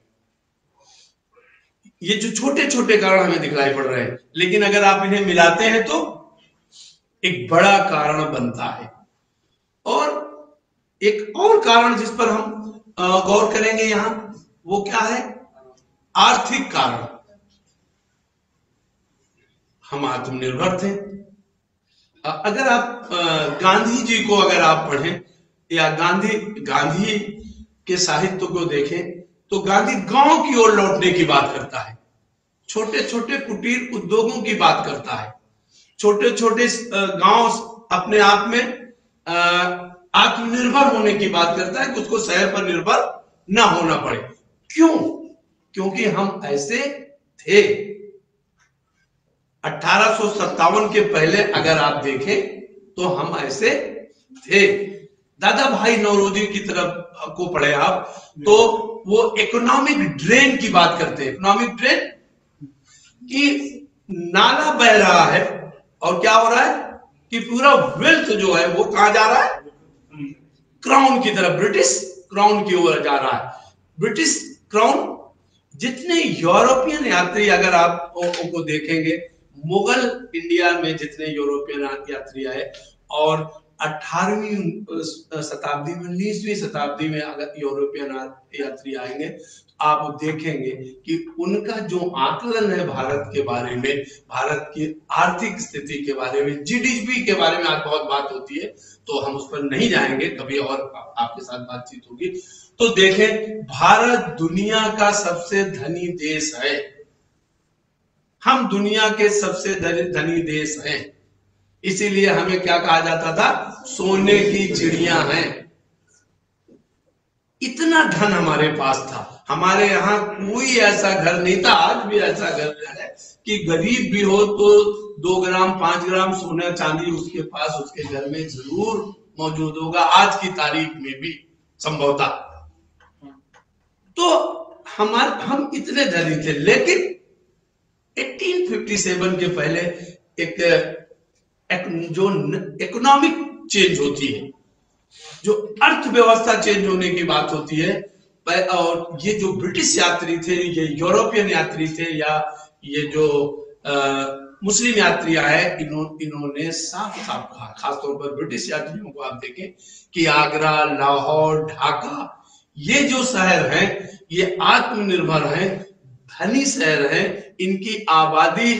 B: ये जो छोटे छोटे कारण हमें दिखलाई पड़ रहे हैं, लेकिन अगर आप इन्हें मिलाते हैं तो एक बड़ा कारण बनता है। और एक और कारण जिस पर हम गौर करेंगे यहां, वो क्या है? आर्थिक कारण। हम आत्मनिर्भर थे। अगर आप गांधी जी को अगर आप पढ़ें या गांधी के साहित्य को देखें तो गांधी गांव की ओर लौटने की बात करता है, छोटे छोटे कुटीर उद्योगों की बात करता है, छोटे छोटे गांव अपने आप में आत्मनिर्भर होने की बात करता है कि उसको शहर पर निर्भर ना होना पड़े। क्यों? क्योंकि हम ऐसे थे। 1857 के पहले अगर आप देखें तो हम ऐसे थे। दादा भाई नौरोजी की तरफ को पढ़े आप तो वो इकोनॉमिक ड्रेन की बात करते हैं। इकोनॉमिक ड्रेन कि नाला बह रहा है और क्या हो रहा है कि पूरा वेल्थ जो है वो कहां जा रहा है? क्राउन की तरफ, ब्रिटिश क्राउन की ओर जा रहा है। ब्रिटिश क्राउन, जितने यूरोपियन यात्री अगर आप उनको देखेंगे, मुगल इंडिया में जितने यूरोपियन यात्री आए, और 18वीं शताब्दी में 19वीं शताब्दी में अगर यूरोपियन यात्री आएंगे, आप देखेंगे कि उनका जो आकलन है भारत के बारे में, भारत की आर्थिक स्थिति के बारे में, जीडीपी के बारे में आज बहुत बात होती है, तो हम उस पर नहीं जाएंगे, कभी और आपके साथ बातचीत होगी। तो देखें, भारत दुनिया का सबसे धनी देश है। हम दुनिया के सबसे धनी देश हैं। इसीलिए हमें क्या कहा जाता था? सोने की चिड़िया हैं। इतना धन हमारे पास था। हमारे यहाँ कोई ऐसा घर नहीं था, आज भी ऐसा घर है कि गरीब भी हो तो 2 ग्राम 5 ग्राम सोना चांदी उसके पास, उसके घर में जरूर मौजूद होगा, आज की तारीख में भी संभवतः। तो हम इतने धनी थे, लेकिन 1857 के पहले एक जो इकोनॉमिक चेंज होती है, जो अर्थव्यवस्था चेंज होने की बात होती है, और ये जो ब्रिटिश यात्री थे, ये यूरोपियन यात्री थे, या ये जो मुस्लिम यात्री आए, इन्होंने साफ साफ कहा, खासतौर पर ब्रिटिश यात्रियों को आप देखें कि आगरा, लाहौर, ढाका, ये जो शहर हैं, ये आत्मनिर्भर हैं, धनी शहर हैं। इनकी आबादी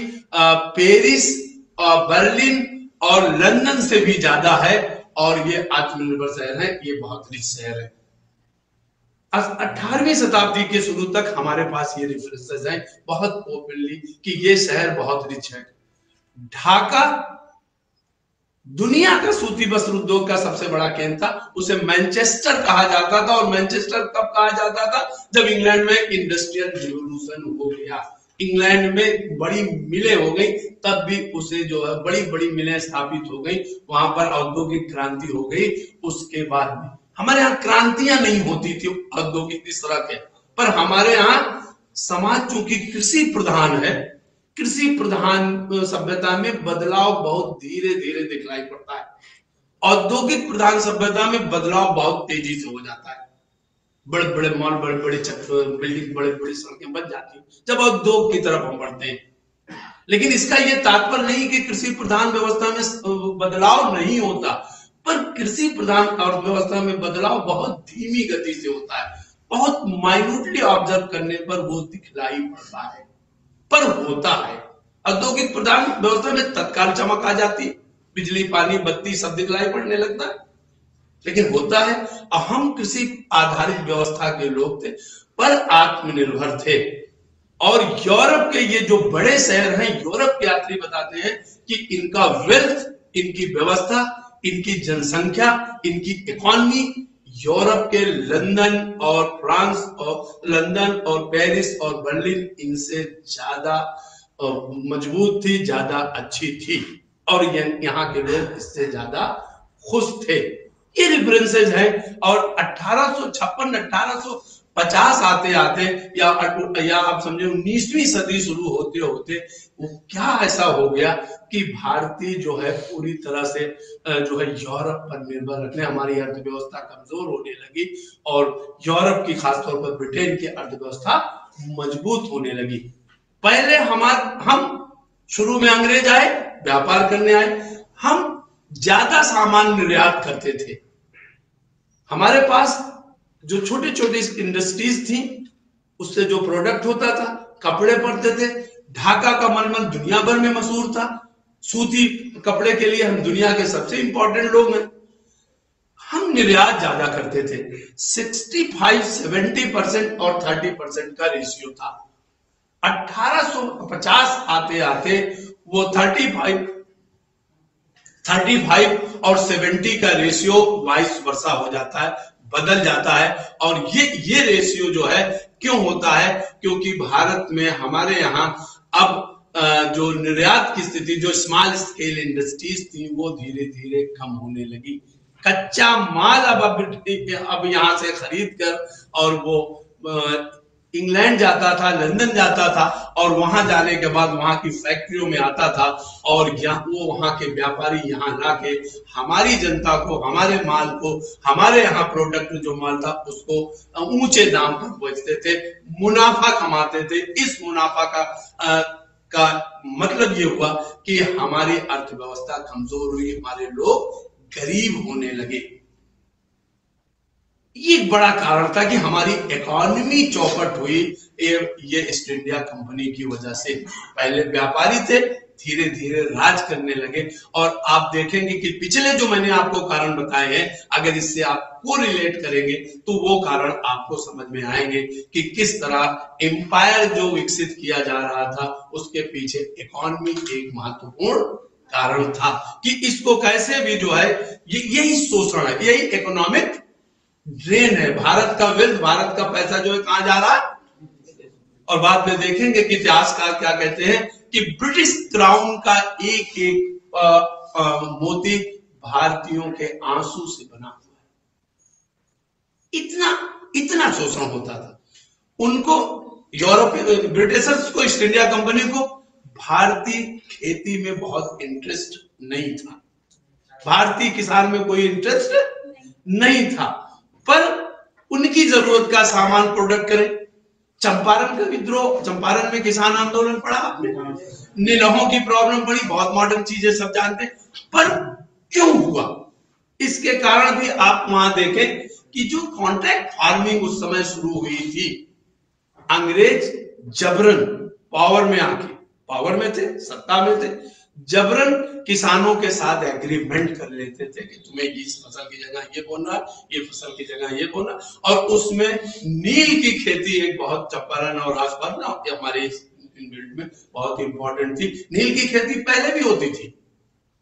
B: पेरिस और बर्लिन और लंदन से भी ज्यादा है, और ये आत्मनिर्भर शहर है, ये बहुत रिच शहर है। 18वीं शताब्दी के शुरू तक हमारे पास ये रेफरेंसेस हैं बहुत ओपनली कि ये शहर बहुत रिच है। ढाका दुनिया का सूती वस्त्र उद्योग का सबसे बड़ा केंद्र था। उसे मैनचेस्टर कहा जाता था, और मैनचेस्टर कब कहा जाता था? जब इंग्लैंड में इंडस्ट्रियल रिवॉल्यूशन हो गया, इंग्लैंड में बड़ी मिलें हो गई, तब भी उसे जो है बड़ी बड़ी मिलें स्थापित हो गई, वहां पर औद्योगिक क्रांति हो गई। उसके बाद में हमारे यहाँ क्रांतियां नहीं होती थी औद्योगिक इस तरह के, पर हमारे यहाँ समाज चूंकि कृषि प्रधान है, कृषि प्रधान सभ्यता में बदलाव बहुत धीरे धीरे दिखलाई पड़ता है। औद्योगिक प्रधान सभ्यता में बदलाव बहुत तेजी से हो जाता है। बड़े बड़े मॉल, बड़े बड़े बिल्डिंग, बड़े बड़ी सड़कें बन जाती हैं जब उद्योग की तरफ हम बढ़ते हैं। लेकिन इसका यह तात्पर्य नहीं कि कृषि प्रधान व्यवस्था में बदलाव नहीं होता, पर कृषि प्रधान अर्थव्यवस्था में बदलाव बहुत धीमी गति से होता है। बहुत माइन्यूटली ऑब्जर्व करने पर वो दिखलाई पड़ता है, पर होता है। औद्योगिक प्रधान व्यवस्था में तत्काल चमक आ जाती है, बिजली, पानी, बत्ती सब दिखलाई पड़ने लगता है, लेकिन होता है। हम कृषि आधारित व्यवस्था के लोग थे, पर आत्मनिर्भर थे। और यूरोप के ये जो बड़े शहर हैं, यूरोप के यात्री बताते हैं कि इनका वेल्थ, इनकी व्यवस्था, इनकी जनसंख्या, इनकी इकोनॉमी यूरोप के लंदन और फ्रांस और लंदन और पेरिस और बर्लिन इनसे ज्यादा मजबूत थी, ज्यादा अच्छी थी, और यहाँ के लोग इससे ज्यादा खुश थे। ये रेफरेंसेस हैं। और 1856 1850 आते आते या आप समझे 19वीं सदी शुरू होते होते वो क्या ऐसा हो गया कि भारतीय जो है पूरी तरह से जो है यूरोप पर निर्भर रखने, हमारी अर्थव्यवस्था कमजोर होने लगी, और यूरोप की खासतौर पर ब्रिटेन की अर्थव्यवस्था मजबूत होने लगी। पहले हम शुरू में अंग्रेज आए, व्यापार करने आए, हम ज्यादा सामान निर्यात करते थे। हमारे पास जो छोटी छोटी इंडस्ट्रीज थी, उससे जो प्रोडक्ट होता था, कपड़े पड़ते थे। ढाका का मलमल दुनिया भर में मशहूर था। सूती कपड़े के लिए हम दुनिया के सबसे इंपॉर्टेंट लोग हैं। हम निर्यात ज्यादा करते थे। 65-70% और 30% का रेशियो था। 1850 आते आते वो 35 और 70 का रेशियो वाइस वर्सा हो जाता है, बदल जाता है। और ये रेशियो जो है क्यों होता है? क्योंकि भारत में हमारे यहाँ अब जो निर्यात की स्थिति, जो स्मॉल स्केल इंडस्ट्रीज थी, वो धीरे धीरे कम होने लगी। कच्चा माल अब यहाँ से खरीद कर, और वो इंग्लैंड जाता था, लंदन जाता था, और वहां जाने के बाद वहां की फैक्ट्रियों में आता था, और वो वहां के व्यापारी यहाँ लाके हमारी जनता को, हमारे माल को, हमारे यहाँ प्रोडक्ट जो माल था उसको ऊंचे दाम पर बेचते थे, मुनाफा कमाते थे। इस मुनाफा का का मतलब ये हुआ कि हमारी अर्थव्यवस्था कमजोर हुई, हमारे लोग गरीब होने लगे। ये एक बड़ा कारण था कि हमारी इकोनॉमी चौपट हुई। ये ईस्ट इंडिया कंपनी की वजह से। पहले व्यापारी थे, धीरे धीरे राज करने लगे। और आप देखेंगे कि पिछले जो मैंने आपको कारण बताए हैं, अगर इससे आपको रिलेट करेंगे तो वो कारण आपको समझ में आएंगे कि किस तरह एम्पायर जो विकसित किया जा रहा था उसके पीछे इकोनॉमी एक महत्वपूर्ण कारण था कि इसको कैसे भी जो है यही शोषण है, यही इकोनॉमिक ड्रेन है। भारत का वेल्थ, भारत का पैसा जो है कहां जा रहा है। और बाद में देखेंगे कि इतिहासकार क्या कहते हैं कि ब्रिटिश क्राउन का एक एक मोती भारतीयों के आंसू से बना हुआ है। इतना इतना शोषण होता था उनको। यूरोपीय ब्रिटिशर्स को, ईस्ट इंडिया कंपनी को भारतीय खेती में बहुत इंटरेस्ट नहीं था, भारतीय किसान में कोई इंटरेस्ट नहीं था, पर उनकी जरूरत का सामान प्रोडक्ट करें। चंपारण का विद्रोह, चंपारण में किसान आंदोलन पड़ा आपने, नीलहों की प्रॉब्लम पड़ी, बहुत मॉडर्न चीजें सब जानते हैं। पर क्यों हुआ, इसके कारण भी आप वहां देखें कि जो कॉन्ट्रैक्ट फार्मिंग उस समय शुरू हुई थी, अंग्रेज जबरन पावर में आके, पावर में थे, सत्ता में थे, जबरन किसानों के साथ एग्रीमेंट कर लेते थे कि तुम्हें इस फसल की जगह ये बोना, ये फसल की जगह ये बोना। और उसमें नील की खेती एक बहुत, चंपारण और आसपास ना हमारे बेल्ट में बहुत इंपॉर्टेंट थी। नील की खेती पहले भी होती थी,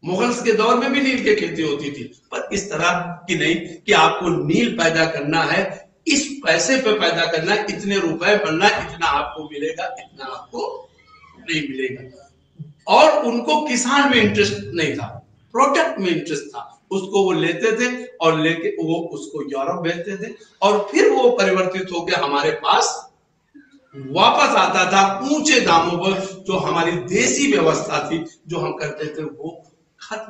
B: मुगल्स के दौर में भी नील की खेती होती थी, पर इस तरह की नहीं कि आपको नील पैदा करना है, इस पैसे पे पैदा करना है, इतने रुपए बनना है, इतना आपको मिलेगा, इतना आपको नहीं मिलेगा। और उनको किसान में इंटरेस्ट नहीं था, प्रोडक्ट में इंटरेस्ट था। उसको वो लेते थे और लेके वो उसको यूरोप भेजते थे और फिर वो परिवर्तित होकर हमारे पास वापस आता था ऊंचे दामों पर। जो हमारी देसी व्यवस्था थी जो हम करते थे वो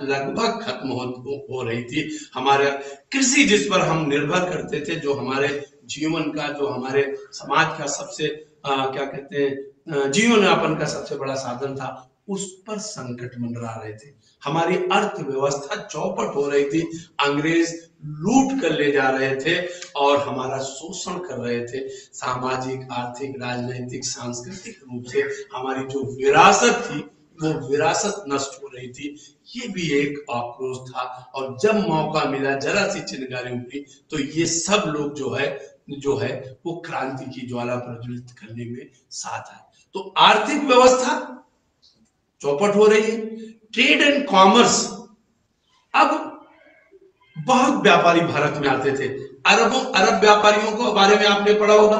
B: लगभग खत्म हो रही थी। हमारे कृषि जिस पर हम निर्भर करते थे, जो हमारे जीवन का, जो हमारे समाज का सबसे क्या कहते हैं, जीवन यापन का सबसे बड़ा साधन था, उस पर संकट मंडरा रहे थे। हमारी अर्थव्यवस्था चौपट हो रही थी, अंग्रेज लूट कर ले जा रहे थे और हमारा शोषण कर रहे थे। सामाजिक, आर्थिक, राजनीतिक, सांस्कृतिक रूप से हमारी जो विरासत थी वो विरासत नष्ट हो रही थी। ये भी एक आक्रोश था। और जब मौका मिला, जरा सी चिंगारी उठी, तो ये सब लोग जो है वो क्रांति की ज्वाला प्रज्वलित करने में साथ आए। तो आर्थिक व्यवस्था चौपट हो रही है। ट्रेड एंड कॉमर्स, अब बहुत व्यापारी भारत में आते थे। अरब व्यापारियों को बारे में आपने पढ़ा होगा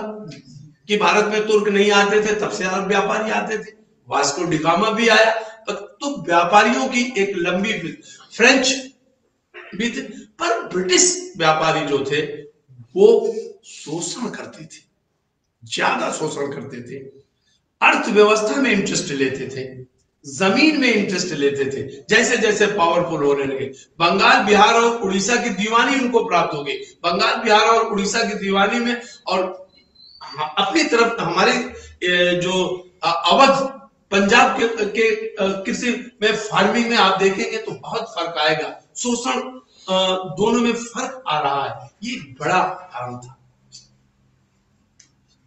B: कि भारत में तुर्क नहीं आते थे, तब से अरब व्यापारी आते थे। वास्को डी गामा भी आया, तो व्यापारियों की एक लंबी, फ्रेंच भी थे, पर ब्रिटिश व्यापारी जो थे वो शोषण करते थे, ज्यादा शोषण करते थे, अर्थव्यवस्था में इंटरेस्ट लेते थे, जमीन में इंटरेस्ट लेते थे। जैसे जैसे पावरफुल होने लगे, बंगाल, बिहार और उड़ीसा की दीवानी उनको प्राप्त हो गई। बंगाल, बिहार और उड़ीसा की दीवानी में, और अपनी तरफ हमारे जो अवध, पंजाब के कृषि में, फार्मिंग में आप देखेंगे तो बहुत फर्क आएगा। शोषण दोनों में फर्क आ रहा है। ये बड़ा कारण था।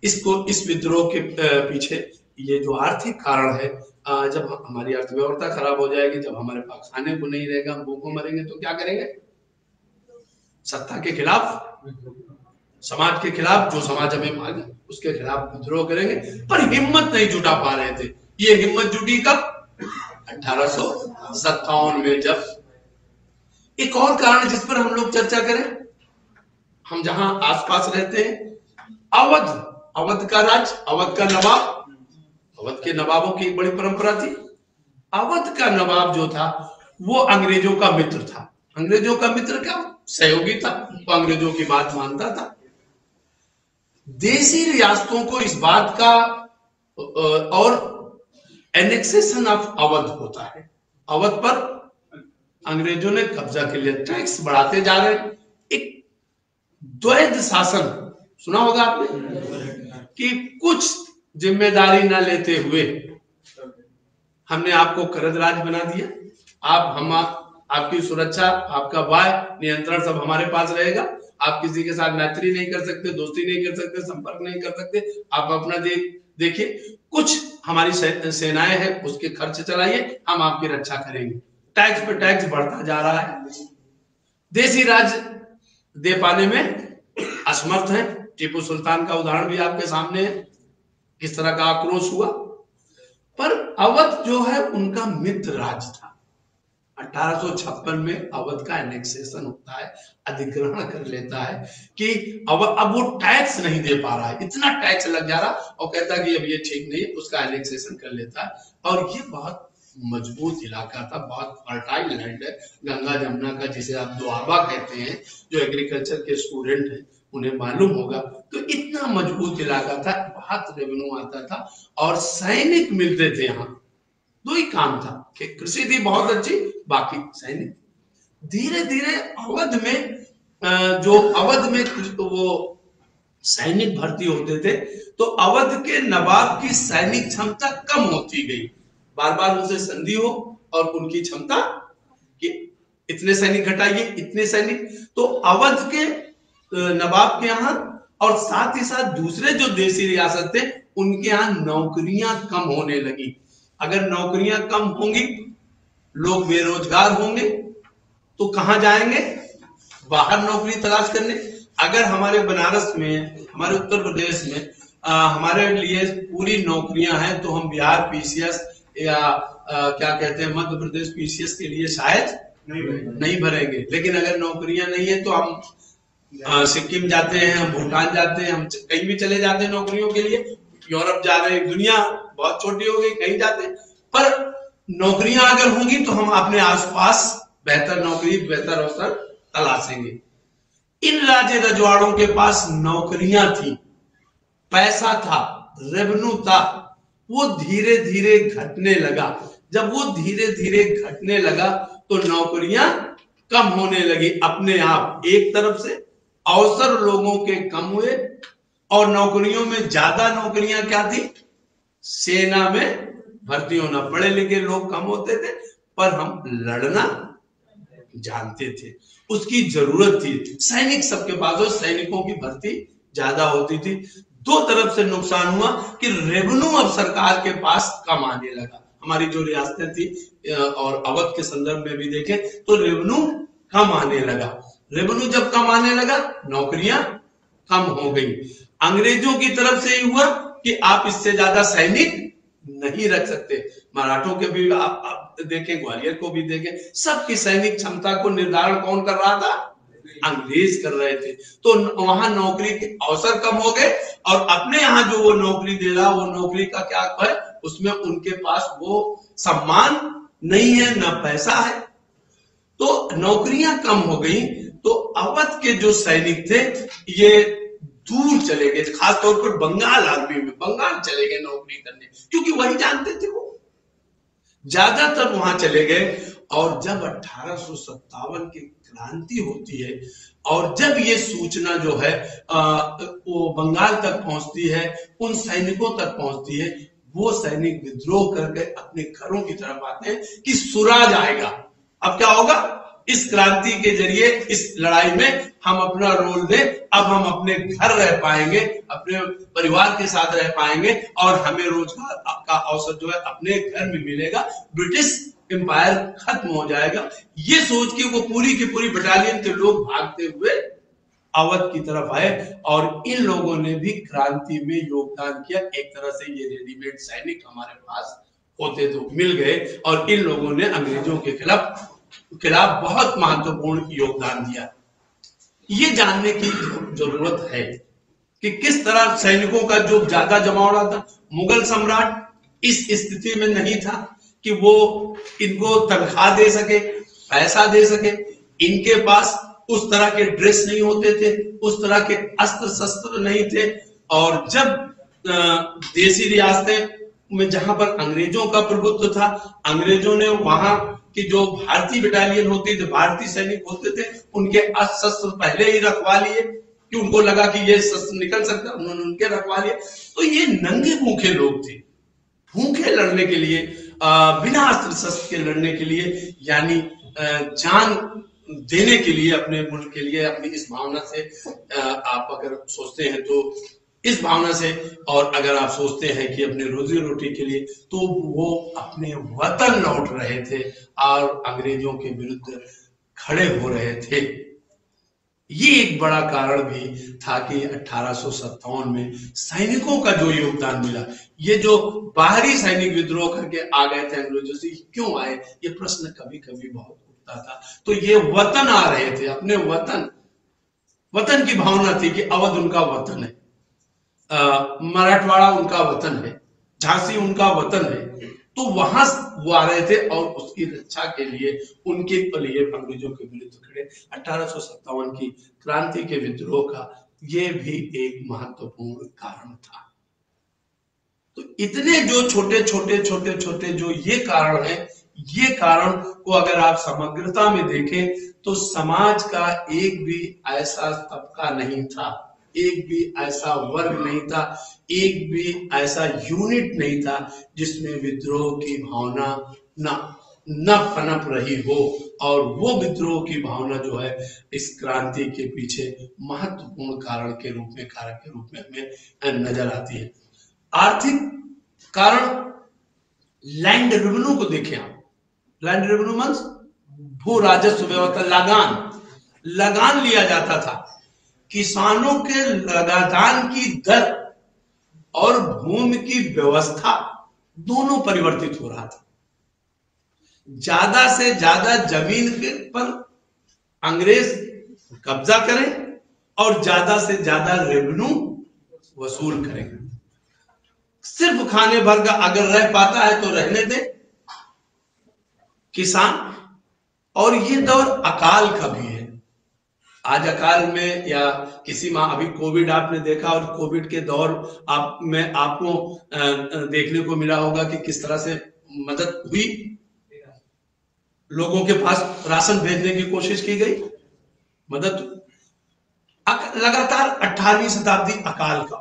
B: इस विद्रोह के पीछे ये जो आर्थिक कारण है, जब हमारी अर्थव्यवस्था खराब हो जाएगी, जब हमारे पास खाने को नहीं रहेगा, हम भूखों मरेंगे, तो क्या करेंगे? सत्ता के खिलाफ, समाज के खिलाफ, जो समाज हमें मांगे उसके खिलाफ विद्रोह करेंगे। पर हिम्मत नहीं जुटा पा रहे थे। ये हिम्मत जुटी कब? 1857 में। जब एक और कारण जिस पर हम लोग चर्चा करें, हम जहां आसपास रहते हैं, अवध का राज, अवध का नवाब, अवध के नवाबों की एक बड़ी परंपरा थी। अवध का नवाब जो था वो अंग्रेजों का मित्र था। अंग्रेजों का मित्र क्या? सहयोगी था। वो अंग्रेजों की बात मानता था। देसी रियासतों को इस बात का, और एनेक्सेशन ऑफ अवध होता है, अवध पर अंग्रेजों ने कब्जा के लिए टैक्स बढ़ाते जा रहे हैं। एक द्वैध शासन सुना होगा आपने कि कुछ जिम्मेदारी ना लेते हुए हमने आपको करद राज बना दिया। आपकी सुरक्षा, आपका वाय नियंत्रण सब हमारे पास रहेगा। आप किसी के साथ मैत्री नहीं कर सकते, दोस्ती नहीं कर सकते, संपर्क नहीं कर सकते। आप अपना देखिए, कुछ हमारी सेनाएं हैं, उसके खर्च चलाइए, हम आपकी रक्षा करेंगे। टैक्स पे टैक्स बढ़ता जा रहा है, देसी राज दे पाने में असमर्थ है। टीपू सुल्तान का उदाहरण भी आपके सामने है, किस तरह का आक्रोश हुआ। पर अवध जो है उनका मित्र राज था। 1856 में अवध का एनेक्सेशन होता है, अधिग्रहण कर लेता है कि अब वो टैक्स नहीं दे पा रहा है, इतना टैक्स लग जा रहा, और कहता है कि अब ये ठीक नहीं, उसका एनेक्सेशन कर लेता है। और ये बहुत मजबूत इलाका था, बहुत फर्टाइल लैंड है, गंगा जमुना का, जिसे आप दोआबा कहते हैं, जो एग्रीकल्चर के स्टूडेंट हैं उन्हें मालूम होगा। तो इतना मजबूत इलाका था, बहुत रेवेन्यू आता था और सैनिक मिलते थे। यहाँ दो ही काम था कि कृषि थी बहुत अच्छी, बाकी सैनिक। धीरे धीरे अवध में वो सैनिक भर्ती होते थे, तो अवध के नवाब की सैनिक क्षमता कम होती गई। बार बार उनसे संधि हो और उनकी क्षमता कि इतने सैनिक घटाइए, इतने सैनिक। तो अवध के नवाब के यहाँ और साथ ही साथ दूसरे जो देसी रियासत थे उनके यहाँ नौकरियां कम होने लगी। अगर नौकरियां कम होंगी, लोग बेरोजगार होंगे, तो कहां जाएंगे? बाहर नौकरी तलाश करने। अगर हमारे बनारस में, हमारे उत्तर प्रदेश में हमारे लिए पूरी नौकरियां हैं, तो हम बिहार पीसीएस या क्या कहते हैं मध्य प्रदेश पीसीएस के लिए शायद नहीं भरेंगे। लेकिन अगर नौकरियां नहीं है तो हम सिक्किम जाते हैं, हम भूटान जाते हैं, हम कहीं भी चले जाते हैं नौकरियों के लिए। यूरोप जा रहे हैं, दुनिया बहुत छोटी हो गई, कहीं जाते। पर नौकरियां अगर होंगी तो हम अपने आसपास बेहतर नौकरी, बेहतर अवसर तलाशेंगे। इन राजे रजवाड़ों के पास नौकरियां थी, पैसा था, रेवेन्यू था, वो धीरे धीरे घटने लगा। जब वो धीरे धीरे घटने लगा तो नौकरियां कम होने लगी अपने आप। एक तरफ से अवसर लोगों के कम हुए, और नौकरियों में ज्यादा नौकरियां क्या थी? सेना में भर्ती होना। पढ़े लिखे लोग कम होते थे, पर हम लड़ना जानते थे, उसकी जरूरत थी। सैनिक सबके पास हो, सैनिकों की भर्ती ज्यादा होती थी। दो तरफ से नुकसान हुआ कि रेवेन्यू अब सरकार के पास कम आने लगा। हमारी जो रियासतें थी और अवध के संदर्भ में भी देखें तो रेवेन्यू कम आने लगा। रेवेन्यू जब कम आने लगा, नौकरियां कम हो गई। अंग्रेजों की तरफ से ही हुआ कि आप इससे ज्यादा सैनिक नहीं रख सकते। मराठों के भी आप देखें, ग्वालियर को भी देखें, सबकी सैनिक क्षमता को निर्धारण कौन कर रहा था? अंग्रेज कर रहे थे। तो वहां नौकरी के अवसर कम हो गए, और अपने यहाँ जो वो नौकरी दे रहा, वो नौकरी का क्या है? उसमें उनके पास वो सम्मान नहीं है, ना पैसा है, तो नौकरियां कम हो गई। तो अवध के जो सैनिक थे ये दूर चले गए, खासतौर पर बंगाल आर्मी में, बंगाल चले गए नौकरी करने, क्योंकि वही जानते थे, वो ज्यादातर वहां चले गए। और जब 1857 की क्रांति होती है, और जब ये सूचना जो है वो बंगाल तक पहुंचती है, उन सैनिकों तक पहुंचती है, वो सैनिक विद्रोह करके अपने घरों की तरफ आते हैं कि स्वराज आएगा। अब क्या होगा? इस क्रांति के जरिए, इस लड़ाई में हम अपना रोल दें, अब हम अपने घर रह पाएंगे, अपने परिवार के साथ रह पाएंगे, और हमें रोजगार का अवसर जो है अपने घर में मिलेगा, ब्रिटिश एम्पायर खत्म हो जाएगा। ये सोच के वो पूरी की पूरी बटालियन के लोग भागते हुए अवध की तरफ आए, और इन लोगों ने भी क्रांति में योगदान किया। एक तरह से ये रेडीमेड सैनिक हमारे पास होते तो मिल गए, और इन लोगों ने अंग्रेजों के खिलाफ बहुत महत्वपूर्ण योगदान दिया। ये जानने की जरूरत है कि किस तरह सैनिकों का जो ज्यादा जमाव रहा था। मुगल सम्राट इस स्थिति में नहीं था कि वो इनको तनख्वाह दे सके, पैसा दे सके। इनके पास उस तरह के ड्रेस नहीं होते थे, उस तरह के अस्त्र शस्त्र नहीं थे। और जब देसी रियासतें में जहां पर अंग्रेजों का प्रभुत्व था, अंग्रेजों ने वहां कि जो भारतीय बटालियन होती थी, भारतीय सैनिक होते थे, उनके अस्त्र शस्त्र पहले ही रखवा लिए कि उनको लगा कि ये शस्त्र निकल सकता, उन्होंने उनके रखवा लिए। तो ये नंगे भूखे लोग थे, भूखे लड़ने के लिए बिना अस्त्र शस्त्र के लड़ने के लिए, यानी जान देने के लिए, अपने मुल्क के लिए, अपनी इस भावना से आप अगर सोचते हैं तो इस भावना से, और अगर आप सोचते हैं कि अपने रोजी रोटी के लिए, तो वो अपने वतन लौट रहे थे और अंग्रेजों के विरुद्ध खड़े हो रहे थे। ये एक बड़ा कारण भी था कि 1857 में सैनिकों का जो योगदान मिला, ये जो बाहरी सैनिक विद्रोह करके आ गए थे अंग्रेजों से, क्यों आए, ये प्रश्न कभी कभी बहुत उठता था। तो ये वतन आ रहे थे, अपने वतन की भावना थी कि अवध उनका वतन है, मराठवाड़ा उनका वतन है, झांसी उनका वतन है, तो वहां वो आ रहे थे और उसकी रक्षा के लिए उनके लिए अंग्रेजों के विरुद्ध खड़े। 1857 की क्रांति के विद्रोह का ये भी एक महत्वपूर्ण कारण था। तो इतने जो छोटे जो ये कारण है, ये कारण को अगर आप समग्रता में देखें तो समाज का एक भी ऐसा तबका नहीं था, एक भी ऐसा वर्ग नहीं था, एक भी ऐसा यूनिट नहीं था जिसमें विद्रोह की भावना न पनप रही हो। और वो विद्रोह की भावना जो है इस क्रांति के पीछे महत्वपूर्ण कारक के रूप में हमें नजर आती है। आर्थिक कारण, लैंड रेवेन्यू को देखें आप। लैंड रेवेन्यू मींस भू राजस्व व्यवस्था, लगान लिया जाता था। किसानों के लगान की दर और भूमि की व्यवस्था दोनों परिवर्तित हो रहा था। ज्यादा से ज्यादा जमीन पर अंग्रेज कब्जा करें और ज्यादा से ज्यादा रेवेन्यू वसूल करेंगे। सिर्फ खाने भर का अगर रह पाता है तो रहने दे किसान। और ये दौर अकाल का भी है। आज अकाल में या किसी अभी कोविड आपने देखा, और कोविड के दौर में आपको देखने को मिला होगा कि किस तरह से मदद हुई, लोगों के पास राशन भेजने की कोशिश की गई, मदद। लगातार 18वीं शताब्दी अकाल का,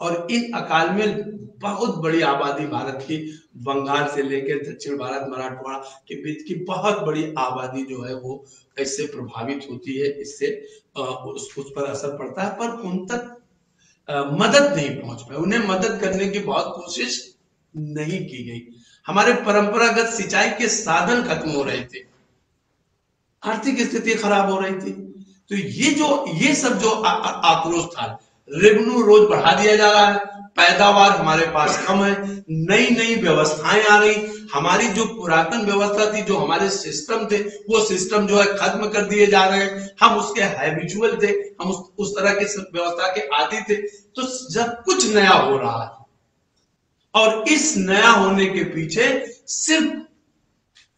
B: और इन अकाल में बहुत बड़ी आबादी भारत की, बंगाल से लेकर दक्षिण भारत, मराठवाड़ा के बीच की बहुत बड़ी आबादी जो है वो इससे प्रभावित होती है, इससे उस पर असर पड़ता है, पर उन तक मदद नहीं पहुंच पाई, उन्हें मदद करने की बहुत कोशिश नहीं की गई। हमारे परंपरागत सिंचाई के साधन खत्म हो रहे थे, आर्थिक स्थिति खराब हो रही थी। तो ये सब जो आक्रोश था, रेवेन्यू रोज बढ़ा दिया जा रहा है, पैदावार हमारे पास कम है, नई नई व्यवस्थाएं आ रही, हमारी जो पुरातन व्यवस्था थी, जो हमारे सिस्टम थे, वो सिस्टम जो है खत्म कर दिए जा रहे हैं। हम उसके हैबिचुअल थे, हम उस तरह की व्यवस्था के आदी थे। तो जब कुछ नया हो रहा है, और इस नया होने के पीछे सिर्फ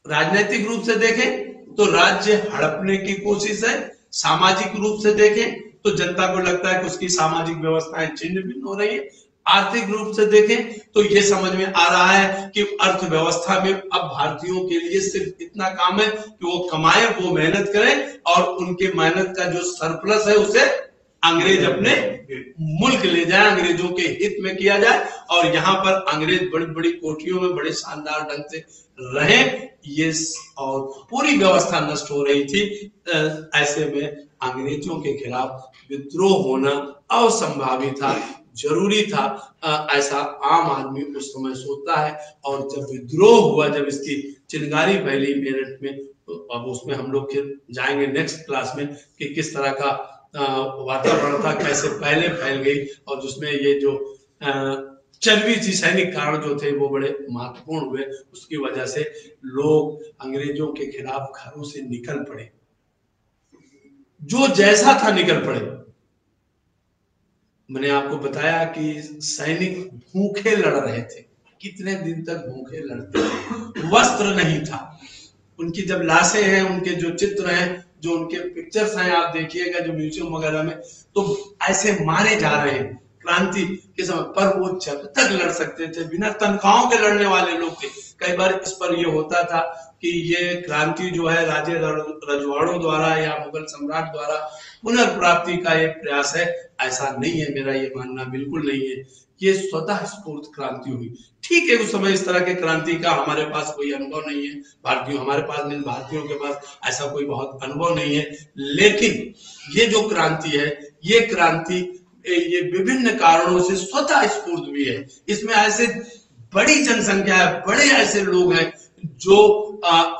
B: राजनीतिक रूप से देखें तो राज्य हड़पने की कोशिश है, सामाजिक रूप से देखें तो जनता को लगता है कि उसकी सामाजिक व्यवस्थाएं छिन्न भिन्न हो रही है, आर्थिक रूप से देखें तो ये समझ में आ रहा है कि अर्थव्यवस्था में अब भारतीयों के लिए सिर्फ इतना काम है कि वो कमाएं, वो मेहनत करें, और उनके मेहनत का जो सरप्लस है उसे अंग्रेज अपने मुल्क ले जाए, अंग्रेजों के हित में किया जाए, और यहाँ पर अंग्रेज बड़ी बड़ी कोठियों में बड़े शानदार ढंग से रहे। ये और पूरी व्यवस्था नष्ट हो रही थी। ऐसे में अंग्रेजों के खिलाफ विद्रोह होना असंभावी था, जरूरी था, ऐसा आम आदमी उस समय सोचता है। और जब विद्रोह हुआ, जब इसकी चिंगारी फैली मेरठ में, तो अब उसमें हम लोग फिर जाएंगे नेक्स्ट क्लास में कि किस तरह का वातावरण था, कैसे पहले फैल गई, और जिसमें ये जो चरबी थी, सैनिक कारण जो थे वो बड़े महत्वपूर्ण हुए। उसकी वजह से लोग अंग्रेजों के खिलाफ घरों से निकल पड़े, जो जैसा था निकल पड़े। मैंने आपको बताया कि सैनिक भूखे लड़ रहे थे, कितने दिन तक भूखे लड़ते, वस्त्र नहीं था, उनकी जब लाशें हैं, उनके जो चित्र हैं, जो उनके पिक्चर्स हैं, आप देखिएगा जो म्यूजियम वगैरह में, तो ऐसे मारे जा रहे हैं क्रांति के समय। पर वो जब तक लड़ सकते थे, बिना तनख्वाहों के लड़ने वाले लोग थे। कई बार इस पर ये होता था कि ये क्रांति जो है राजे रजवाड़ों द्वारा या मुगल सम्राट द्वारा पुनर्प्राप्ति का एक प्रयास है, ऐसा नहीं है। मेरा ये मानना बिल्कुल नहीं है। ये स्वतः स्फूर्त क्रांति हुई। ठीक है, उस समय इस तरह के क्रांति का हमारे पास कोई अनुभव नहीं है, भारतीयों के पास ऐसा कोई बहुत अनुभव नहीं है। लेकिन ये जो क्रांति है, ये क्रांति ये विभिन्न कारणों से स्वतः स्फूर्त हुई है। इसमें ऐसे बड़ी जनसंख्या है, बड़े ऐसे लोग हैं जो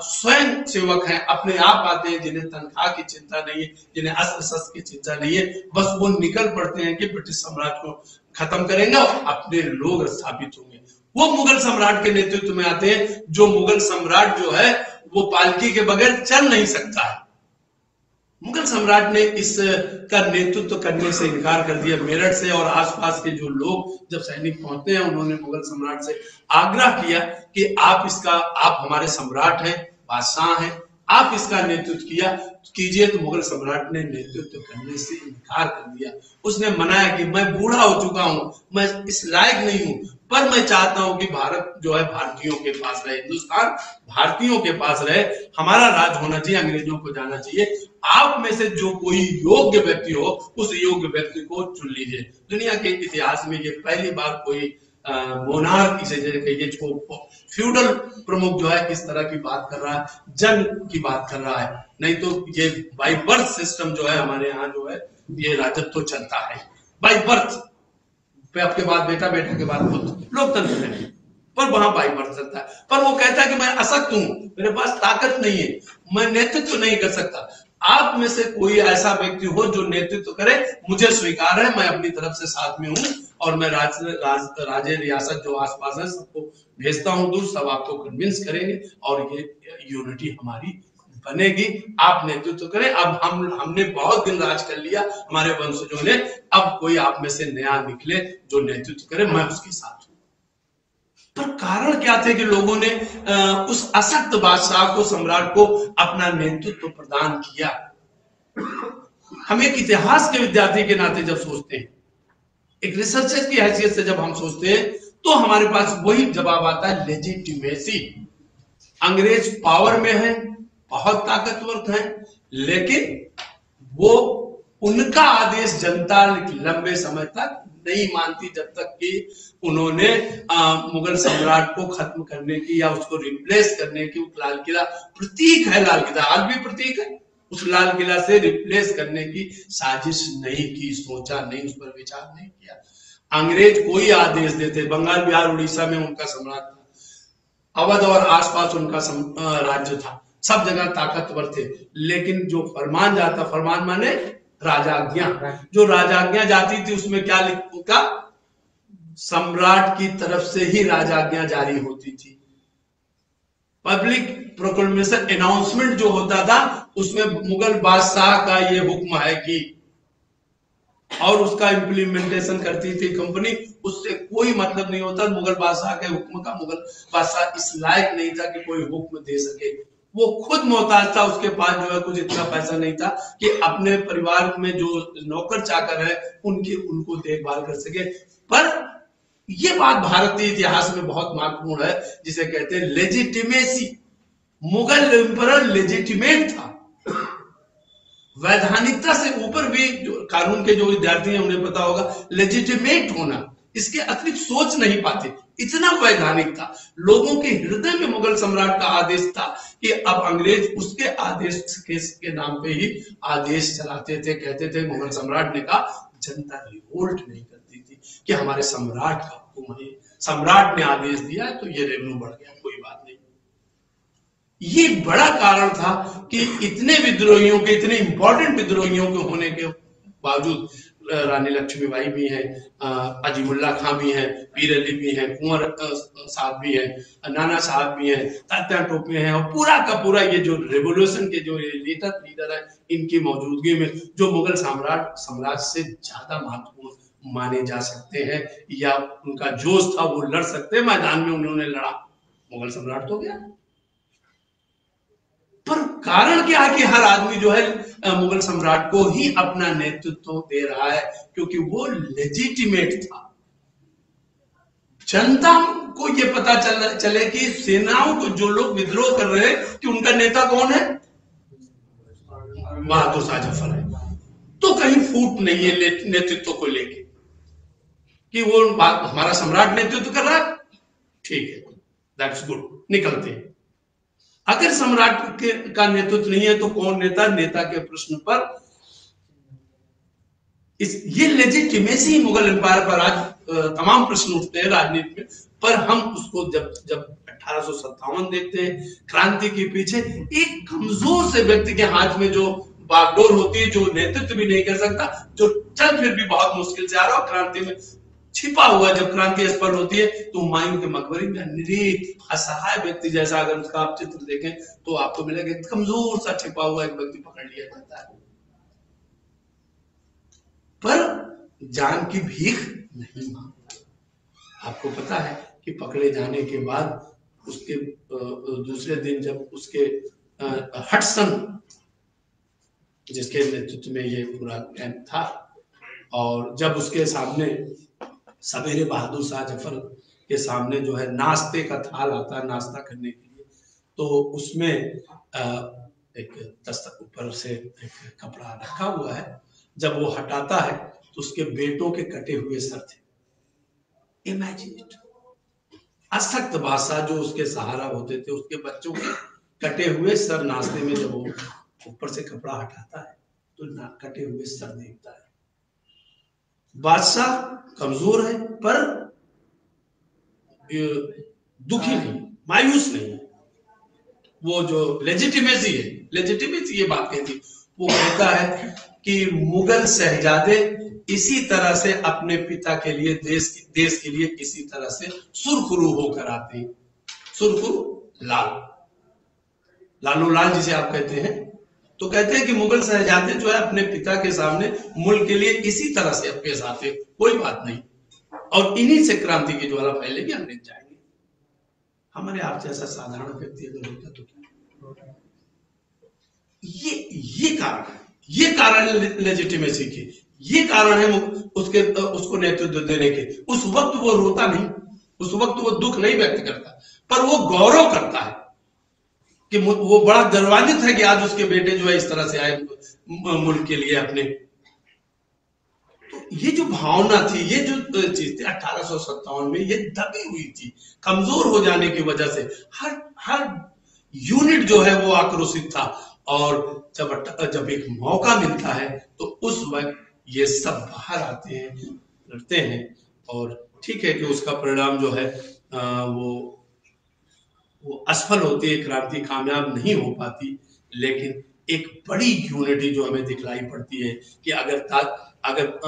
B: स्वयं सेवक हैं, अपने आप आते हैं, जिन्हें तनख्वाह की चिंता नहीं है, जिन्हें अस्त्र शस्त्र की चिंता नहीं है, बस वो निकल पड़ते हैं कि ब्रिटिश सम्राट को खत्म करेंगे और अपने लोग स्थापित होंगे। वो मुगल सम्राट के नेतृत्व में आते हैं, जो मुगल सम्राट जो है वो पालकी के बगैर चल नहीं सकता है। मुगल सम्राट ने इस का नेतृत्व करने से इनकार कर दिया। मेरठ से और आसपास के जो लोग जब सैनिक पहुंचते हैं, उन्होंने मुगल सम्राट से आग्रह किया कि आप हमारे सम्राट हैं, बादशाह हैं, आप इसका नेतृत्व कीजिए। तो मुगल सम्राट ने नेतृत्व करने से इनकार कर दिया। उसने मनाया कि मैं बूढ़ा हो चुका हूं, मैं इस लायक नहीं हूं, पर मैं चाहता हूं कि भारत जो है भारतीयों के पास रहे, हिंदुस्तान भारतीयों के पास रहे, हमारा राज होना चाहिए, अंग्रेजों को जाना चाहिए। आप में से जो कोई योग्य व्यक्ति हो, उस योग्य व्यक्ति को चुन लीजिए। दुनिया के इतिहास में ये पहली बार कोई मोनार्क इसे कहिए, फ्यूडल प्रमुख जो है इस तरह की बात कर रहा है, जंग की बात कर रहा है। नहीं तो ये बाय बर्थ सिस्टम जो है हमारे यहाँ जो है ये राजत्व तो चलता है बाय बर्थ, आपके बाद बेटा, बेटा के बाद पुत्र, लोकतंत्र है, पर वहां बाय बर्थ चलता है। पर वो कहता है कि मैं अशक्त हूं, मेरे पास ताकत नहीं है, मैं नेतृत्व नहीं कर सकता। आप में से कोई ऐसा व्यक्ति हो जो नेतृत्व करे, मुझे स्वीकार है, मैं अपनी तरफ से साथ में हूं और मैं राजे रियासत जो आसपास है सबको भेजता हूं दूर, सब आपको कन्विंस करेंगे और ये यूनिटी हमारी बनेगी। आप नेतृत्व करें। अब हमने बहुत दिन राज कर लिया, हमारे वंशजों ने, अब कोई आप में से नया निकले जो नेतृत्व करे, मैं उसके साथ हूं। पर कारण क्या थे कि लोगों ने उस अशक्त बादशाह को, सम्राट को अपना नेतृत्व प्रदान किया। हम एक इतिहास के विद्यार्थी के नाते जब सोचते हैं, एक रिसर्चर की हैसियत से जब हम सोचते हैं, तो हमारे पास वही जवाब आता है, लेजिटिमेसी। अंग्रेज पावर में है, बहुत ताकतवर है, लेकिन वो उनका आदेश जनता लंबे समय तक नहीं मानती, जब तक कि उन्होंने मुगल सम्राट को खत्म करने की या उसको रिप्लेस करने की, लाल किला प्रतीक है, लाल किला आज भी प्रतीक है, उस लाल किला से रिप्लेस करने की साजिश नहीं की, सोचा नहीं, उस पर विचार नहीं किया। अंग्रेज कोई आदेश देते, बंगाल, बिहार, उड़ीसा में उनका सम्राट था, अवध और आसपास उनका राज्य था, सब जगह ताकतवर थे, लेकिन जो फरमान जाता, फरमान माने राजाज्ञा, जो राजाज्ञा जाती थी उसमें क्या लिखा, सम्राट की तरफ से ही राजाज्ञा जारी होती थी। पब्लिक प्रोक्लेमेशन अनाउंसमेंट जो होता था, उसमें मुगल बादशाह का ये हुक्म है कि, और उसका इंप्लीमेंटेशन करती थी कंपनी, उससे कोई मतलब नहीं होता मुगल बादशाह के हुक्म का। मुगल बादशाह इस लायक नहीं था कि कोई हुक्म दे सके, वो खुद मोहताज था, उसके पास जो है कुछ इतना पैसा नहीं था कि अपने परिवार में जो नौकर चाकर है उनको देखभाल कर सके। पर ये बात भारतीय इतिहास में बहुत महत्वपूर्ण है, जिसे कहते हैं लेजिटिमेसी। मुगल एम्परर लेजिटिमेट था, वैधानिकता से ऊपर भी, जो कानून के जो विद्यार्थी हैं उन्हें पता होगा, लेजिटिमेट होना, इसके अतिरिक्त सोच नहीं पाते, इतना वैधानिक था। लोगों के हृदय में मुगल सम्राट का आदेश था कि अब अंग्रेज उसके आदेश के नाम पे ही आदेश चलाते थे। कहते थे, मुगल सम्राट ने कहा, जनता रिवोल्ट नहीं करती थी कि हमारे सम्राट का हुक्म है, सम्राट ने आदेश दिया है तो ये रेवेन्यू बढ़ गया, कोई बात नहीं। ये बड़ा कारण था कि इतने विद्रोहियों के, इतने इंपॉर्टेंट विद्रोहियों के होने के बावजूद, रानी लक्ष्मीबाई भी हैं, अजीमुल्ला खां भी हैं, पीर अली भी हैं, कुंवर साहब भी हैं, नाना साहब भी हैं, तात्या टोपे हैं, और पूरा का पूरा ये जो रेवोल्यूशन के जो लीडर है, इनकी मौजूदगी में जो मुगल साम्राज्य से ज्यादा महत्वपूर्ण माने जा सकते हैं, या उनका जोश था वो लड़ सकते हैं, मैदान में उन्होंने लड़ा, मुगल सम्राट तो गया। पर कारण क्या है कि हर आदमी जो है मुगल सम्राट को ही अपना नेतृत्व दे रहा है, क्योंकि वो लेजिटिमेट था। जनता को ये पता चले कि सेनाओं को जो लोग विद्रोह कर रहे हैं कि उनका नेता कौन है, बहादुर शाह जफर है। तो कहीं फूट नहीं है नेतृत्व को लेके कि वो हमारा सम्राट नेतृत्व कर रहा है, ठीक है, दैट्स गुड, निकलते हैं। अगर सम्राट का नेतृत्व नहीं है तो कौन नेता, नेता के प्रश्न पर ये लेजिटिमेसी मुगल एम्पायर पर आज तमाम प्रश्न उठते हैं राजनीति में, पर हम उसको जब 1857 देखते हैं, क्रांति के पीछे एक कमजोर से व्यक्ति के हाथ में जो बागडोर होती है, जो नेतृत्व भी नहीं कर सकता, जो चल फिर भी बहुत मुश्किल से आ रहा, और क्रांति में छिपा हुआ, जब क्रांति असफल होती है तो हुमायूं के मकबरे में निरीह असहाय व्यक्ति जैसा अगर उसका आप चित्र देखें तो आपको मिलेगा कमजोर सा छिपा हुआ एक व्यक्ति पकड़ लिया जाता है, पर जान की भीख नहीं मांगता। आपको पता है कि पकड़े जाने के बाद उसके दूसरे दिन जब उसके हटसन जिसके नेतृत्व में ये पूरा कैंप था, और जब उसके सामने सवेरे बहादुर शाह जफर के सामने जो है नाश्ते का थाल आता है नाश्ता करने के लिए, तो उसमें एक दस्तक ऊपर से एक कपड़ा रखा हुआ है, जब वो हटाता है तो उसके बेटों के कटे हुए सर थे। इमेजिन इट, असक्त बादशाह जो उसके सहारा होते थे, उसके बच्चों के कटे हुए सर नाश्ते में जब वो ऊपर से कपड़ा हटाता है तो कटे हुए सर देखता है। बादशाह कमजोर है पर दुखी नहीं, मायूस नहीं। वो जो लेजिटिमेसी है, लेजिटिमेसी ये बात कहती, वो कहता है कि मुगल शहजादे इसी तरह से अपने पिता के लिए, देश के लिए इसी तरह से सुरखरू होकर आते हैं। सुरखरू लाल, लालू लाल जिसे आप कहते हैं, तो कहते हैं कि मुगल शहजादे जो है अपने पिता के सामने मुल्क के लिए इसी तरह से पेश आते, कोई बात नहीं, और इन्हीं से क्रांति की ज्वाला फैलेगी, अंग्रेज जाएंगे। हमारे आप जैसा साधारण व्यक्ति अगर होता तो क्या, ये कारण लेजिटिमेसी के, ये कारण है उसको नेतृत्व देने के। उस वक्त वो रोता नहीं, उस वक्त वो दुख नहीं व्यक्त करता, पर वो गौरव करता है कि वो बड़ा गर्वान्वित है कि आज उसके बेटे जो है इस तरह से आए मुल्क के लिए अपने। तो ये जो भावना थी, ये जो चीज थी 1857 में, ये दबी हुई थी कमजोर हो जाने की वजह से। हर यूनिट जो है वो आक्रोशित था, और जब एक मौका मिलता है तो उस वक्त ये सब बाहर आते हैं, लड़ते हैं, और ठीक है कि उसका परिणाम जो है वो असफल होती है, क्रांति कामयाब नहीं हो पाती। लेकिन एक बड़ी यूनिटी जो हमें दिखलाई पड़ती है कि अगर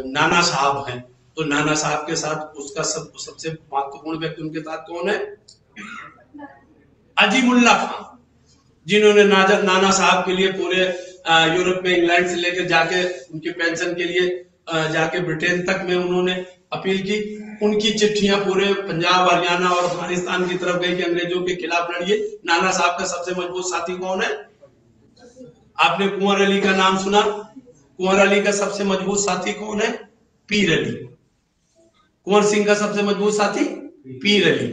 B: नाना साहब हैं तो नाना साहब के साथ उसका सबसे महत्वपूर्ण व्यक्ति उनके साथ कौन है, अजीमुल्ला खान, जिन्होंने नाना साहब के लिए पूरे यूरोप में, इंग्लैंड से लेकर जाके उनके पेंशन के लिए जाके ब्रिटेन तक में उन्होंने अपील की। उनकी चिट्ठियां पूरे पंजाब, हरियाणा और अफगानिस्तान की तरफ गई कि अंग्रेजों के खिलाफ लड़िए। नाना साहब का सबसे मजबूत साथी कौन है, आपने कुंवर अली का नाम सुना, कुंवर अली का सबसे मजबूत साथी कौन है, पीर अली। कुंवर सिंह का सबसे मजबूत साथी पीर अली।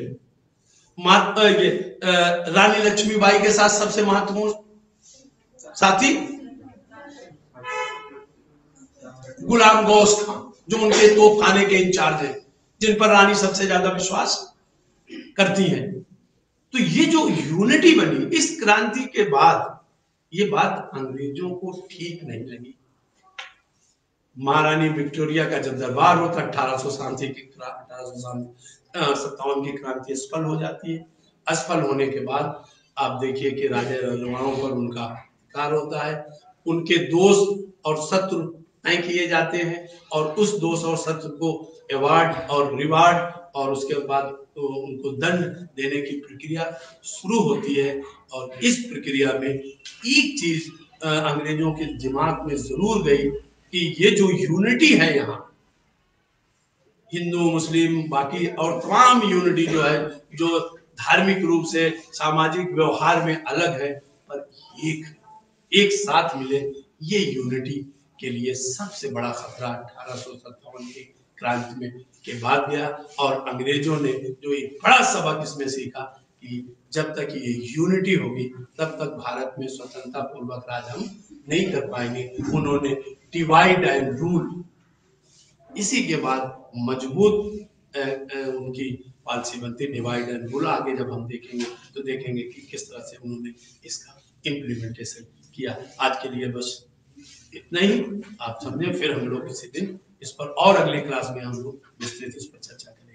B: रानी लक्ष्मीबाई के साथ सबसे महत्वपूर्ण साथी गुलाम गौस खान, जो उनके तोपखाने के इंचार्ज हैं, जिन पर रानी सबसे ज्यादा विश्वास करती हैं। तो ये जो यूनिटी बनी इस क्रांति के बाद, ये बात अंग्रेजों को ठीक नहीं लगी। महारानी विक्टोरिया का जब दरबार होता 1857 की क्रांति असफल हो जाती है। असफल होने के बाद आप देखिए कि राजा रजवाड़ों पर उनका कार होता है, उनके दोस्त और शत्रु तय किए जाते हैं, और उस दोस्त और शत्रु को अवार्ड और रिवार्ड और उसके बाद तो उनको दंड देने की प्रक्रिया शुरू होती है। और इस प्रक्रिया में एक चीज अंग्रेजों के दिमाग में जरूर गई कि ये जो यूनिटी है यहाँ, हिंदू मुस्लिम बाकी और तमाम यूनिटी जो है, जो धार्मिक रूप से सामाजिक व्यवहार में अलग है, पर एक साथ मिले, ये यूनिटी के लिए सबसे बड़ा खतरा 1857 की क्रांति में के बाद गया। और अंग्रेजों ने जो एक बड़ा सबक इसमें सीखा कि जब तक ये यूनिटी होगी तब तक भारत में स्वतंत्रता पूर्वक राज हम नहीं कर पाएंगे। उन्होंने डिवाइड एंड रूल, इसी के बाद मजबूत उनकी पॉलिसी बनती डिवाइड एंड रूल। आगे जब हम देखेंगे तो देखेंगे कि किस तरह से उन्होंने इसका इम्प्लीमेंटेशन किया। आज के लिए बस इतना ही, आप समझे। फिर हम लोग किसी दिन इस पर और अगली क्लास में हम लोग विस्तृत इस पर चर्चा करेंगे।